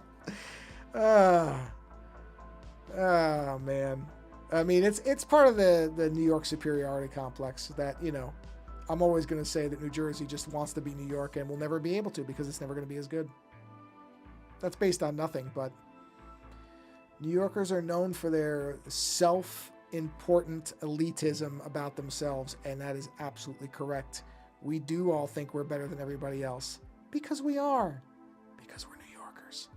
Oh, man. I mean, it's part of the New York superiority complex that, you know, I'm always going to say that New Jersey just wants to be New York and will never be able to because it's never going to be as good. That's based on nothing, but New Yorkers are known for their self-important elitism about themselves, and that is absolutely correct. We do all think we're better than everybody else because we are, because we're New Yorkers.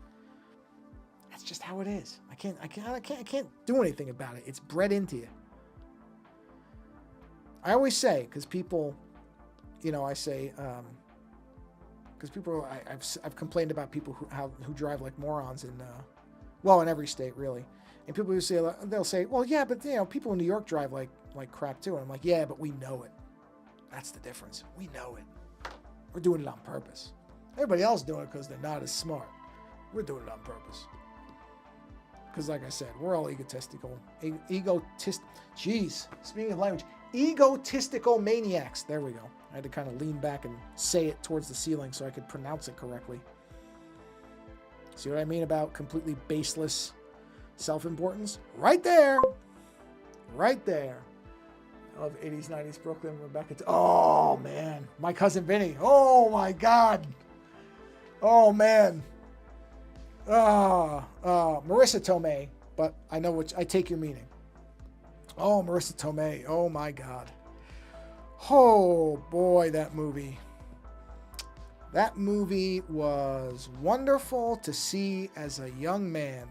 That's just how it is. I can't do anything about it. It's bred into you. I always say, because people, you know, I say, because people, I've complained about people who drive like morons in every state really, and people who say, they'll say, well, yeah, but you know, people in New York drive like crap too, and I'm like, yeah, but we know it. That's the difference. We know it. We're doing it on purpose. Everybody else doing it because they're not as smart. We're doing it on purpose. Because like I said, we're all egotistical. Jeez, speaking of language, egotistical maniacs. There we go. I had to kind of lean back and say it towards the ceiling so I could pronounce it correctly. See what I mean about completely baseless self-importance? Right there. Right there. I love 80s, 90s Brooklyn. Rebecca. Oh, man. My cousin Vinny. Oh, my God. Oh, man. Marissa Tomei. But I know which. I take your meaning. Oh, Marissa Tomei. Oh, my God. Oh, boy, that movie. That movie was wonderful to see as a young man.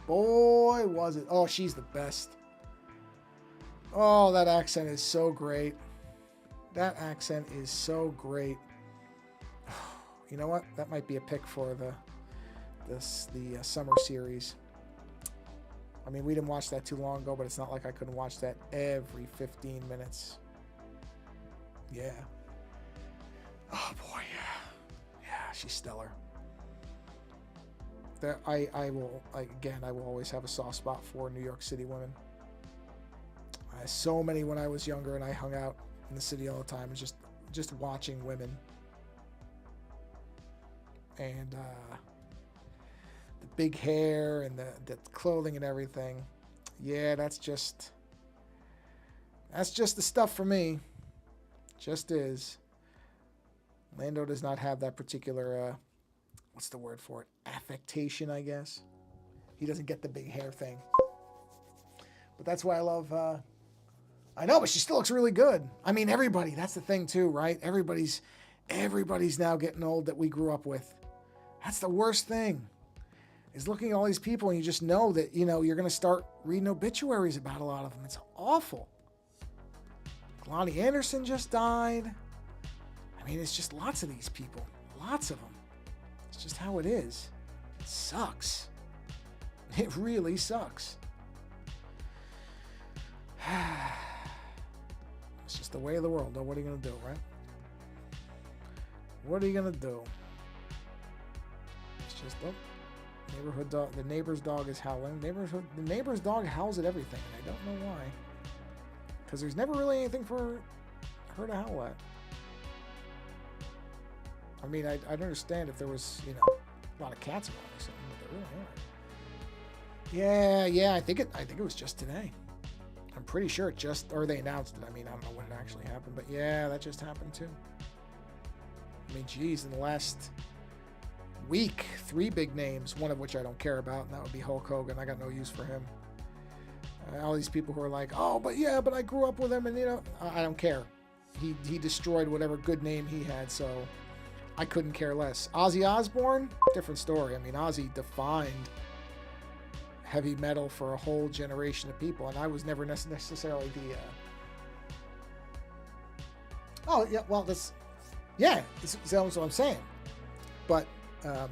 Boy, was it. Oh, she's the best. Oh, that accent is so great. That accent is so great. You know what? That might be a pick for the summer series. I mean, we didn't watch that too long ago, but it's not like I couldn't watch that every 15 minutes. Yeah. Oh boy, yeah. Yeah, she's stellar. I will always have a soft spot for New York City women. I had so many when I was younger, and I hung out in the city all the time, and just watching women. And the big hair and the clothing and everything. Yeah, that's just the stuff for me. Just is. Lando does not have that particular, what's the word for it? Affectation, I guess. He doesn't get the big hair thing. But that's why I love, I know, but she still looks really good. I mean, everybody, that's the thing too, right? Everybody's now getting old that we grew up with. That's the worst thing, is looking at all these people and you just know that, you know, you're going to start reading obituaries about a lot of them. It's awful. Lonnie Anderson just died. I mean, it's just lots of these people. Lots of them. It's just how it is. It sucks. It really sucks. It's just the way of the world, though. What are you going to do, right? What are you going to do? It's just, neighborhood dog. The neighbor's dog is howling. The neighbor's dog howls at everything, and I don't know why. Because there's never really anything for her to howl at. I mean, I'd understand if there was, you know, a lot of cats around or something, but there really aren't. Yeah, I think it was just today. I'm pretty sure or they announced it. I mean, I don't know when it actually happened, but yeah, that just happened too. I mean, geez, in the last week 3 big names, one of which I don't care about, and that would be Hulk Hogan. I got no use for him. All these people who are like, oh, but I grew up with him, and I don't care. He destroyed whatever good name he had, so I couldn't care less. Ozzy Osbourne, different story. I mean, Ozzy defined heavy metal for a whole generation of people, and I was never necessarily the that's what I'm saying. But what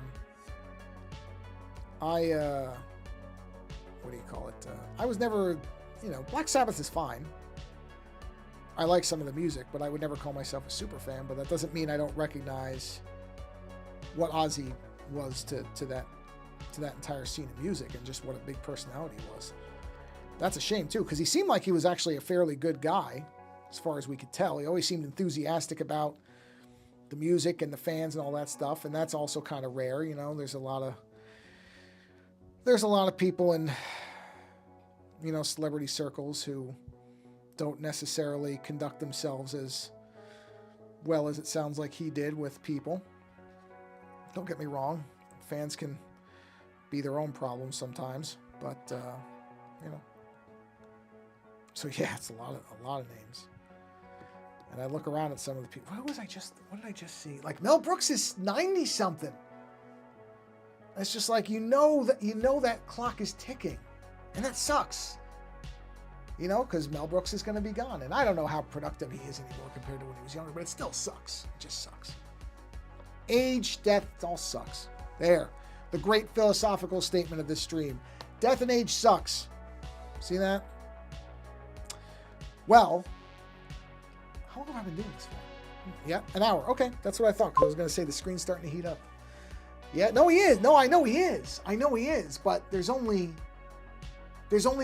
do you call it? I was never, Black Sabbath is fine. I like some of the music, but I would never call myself a super fan. But that doesn't mean I don't recognize what Ozzy was to that entire scene of music, and just what a big personality he was. That's a shame too, because he seemed like he was actually a fairly good guy, as far as we could tell. He always seemed enthusiastic about the music and the fans and all that stuff, and that's also kind of rare. There's a lot of people in celebrity circles who don't necessarily conduct themselves as well as it sounds like he did with people. Don't get me wrong, fans can be their own problems sometimes, but so yeah, it's a lot of names. And I look around at some of the people. What did I just see? Like, Mel Brooks is 90 something. It's just like, that clock is ticking, and that sucks. Because Mel Brooks is going to be gone, and I don't know how productive he is anymore compared to when he was younger, but it still sucks. It just sucks. Age, death, it all sucks. There, the great philosophical statement of this stream: death and age sucks. See that? Well, how long have I been doing this for? Yeah, an hour. Okay, that's what I thought, because I was going to say the screen's starting to heat up. Yeah, no, he is. No, I know he is. But there's only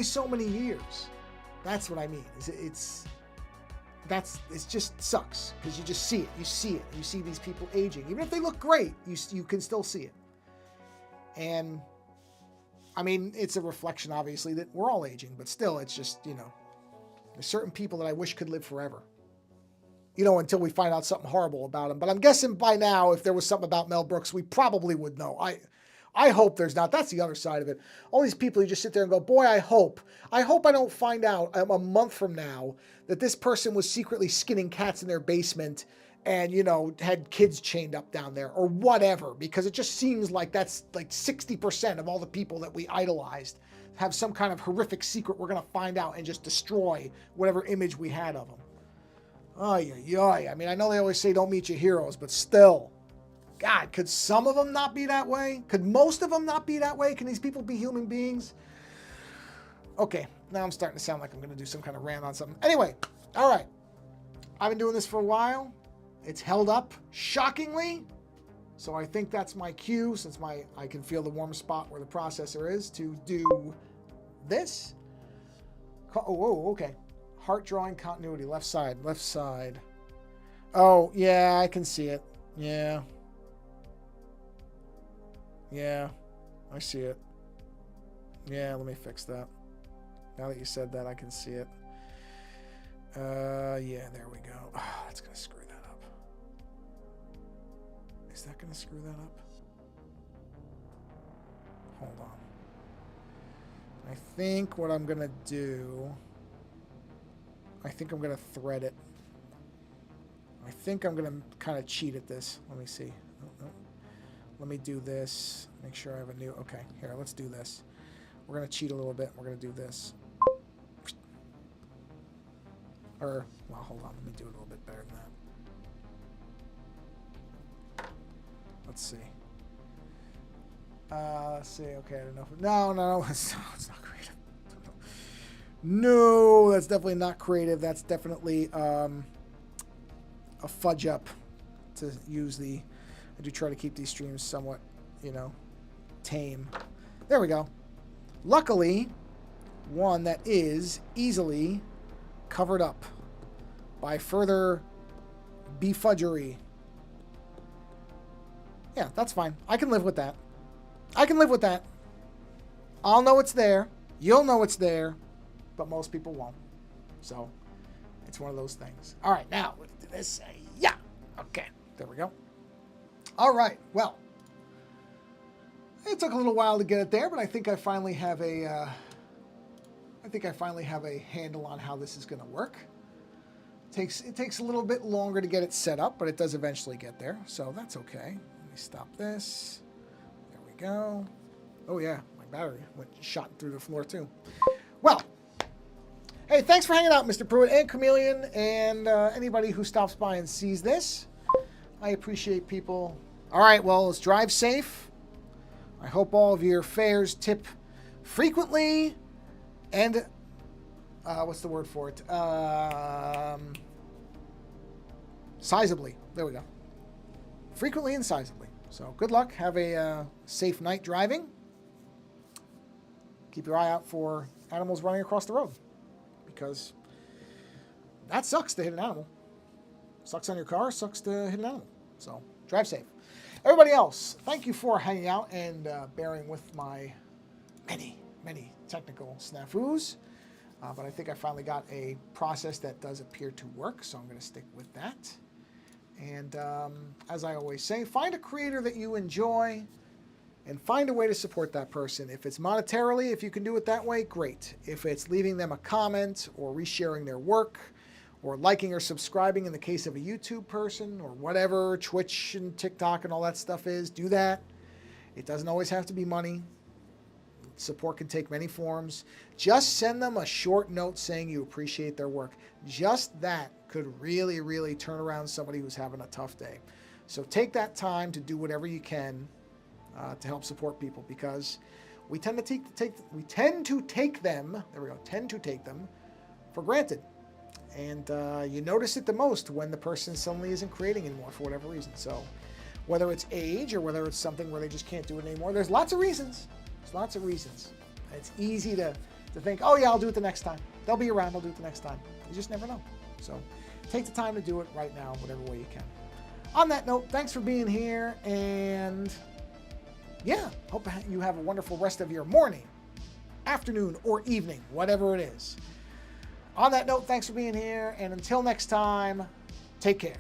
so many years. That's what I mean. It just sucks, because you just see it. You see these people aging. Even if they look great, you can still see it. And I mean, it's a reflection, obviously, that we're all aging, but still, it's just, there's certain people that I wish could live forever. Until we find out something horrible about him. But I'm guessing by now, if there was something about Mel Brooks, we probably would know. I hope there's not. That's the other side of it. All these people, you just sit there and go, boy, I hope I don't find out a month from now that this person was secretly skinning cats in their basement and, had kids chained up down there or whatever, because it just seems like that's like 60% of all the people that we idolized have some kind of horrific secret we're going to find out and just destroy whatever image we had of them. I mean, I know they always say don't meet your heroes, but still, God, could some of them not be that way? Could most of them not be that way? Can these people be human beings? Okay, now I'm starting to sound like I'm going to do some kind of rant on something. Anyway, all right. I've been doing this for a while. It's held up, shockingly. So I think that's my cue, since I can feel the warm spot where the processor is, to do this. Oh, okay. Heart drawing continuity, left side. Oh, yeah, I can see it. Yeah, I see it. Yeah, let me fix that. Now that you said that, I can see it. Yeah, there we go. Oh, that's going to screw that up. Is that going to screw that up? Hold on. I think what I'm going to do... I think I'm going to thread it. I think I'm going to kind of cheat at this. Let me see. Let me do this. Make sure I have a new... Okay, here, let's do this. We're going to cheat a little bit. We're going to do this. Well, hold on. Let me do it a little bit better than that. Let's see. Let's see. Okay, I don't know. No. It's not creative. No, that's definitely not creative. That's definitely a fudge up, to use the... I do try to keep these streams somewhat, tame. There we go. Luckily, one that is easily covered up by further befudgery. Yeah, that's fine. I can live with that. I'll know it's there. You'll know it's there. But most people won't. So, it's one of those things. All right, now, let's do this. Yeah. Okay, there we go. All right, well, It took a little while to get it there, but I think I finally have a handle on how this is going to work. It takes a little bit longer to get it set up, but it does eventually get there, so that's okay. Let me stop this. There we go. Oh yeah, my battery went shot through the floor too. Well, hey, thanks for hanging out, Mr. Pruitt and Chameleon, and anybody who stops by and sees this. I appreciate people. All right, well, let's drive safe. I hope all of your fares tip frequently and, what's the word for it? Sizably. There we go. Frequently and sizably. So good luck. Have a safe night driving. Keep your eye out for animals running across the road, because that sucks to hit an animal. Sucks on your car, sucks to hit an animal. So drive safe. Everybody else, thank you for hanging out and bearing with my many technical snafus. But I think I finally got a process that does appear to work, so I'm going to stick with that. And as I always say, find a creator that you enjoy and find a way to support that person. If it's monetarily, if you can do it that way, great. If it's leaving them a comment or resharing their work or liking or subscribing in the case of a YouTube person or whatever, Twitch and TikTok and all that stuff is, do that. It doesn't always have to be money. Support can take many forms. Just send them a short note saying you appreciate their work. Just that could really, really turn around somebody who's having a tough day. So take that time to do whatever you can to help support people, because we tend to take them for granted. And you notice it the most when the person suddenly isn't creating anymore for whatever reason. So whether it's age or whether it's something where they just can't do it anymore, there's lots of reasons. There's lots of reasons. It's easy to think, oh yeah, I'll do it the next time. They'll be around, I'll do it the next time. You just never know. So take the time to do it right now, whatever way you can. On that note, thanks for being here, and yeah, hope you have a wonderful rest of your morning, afternoon, or evening, whatever it is. On that note, thanks for being here, and until next time, take care.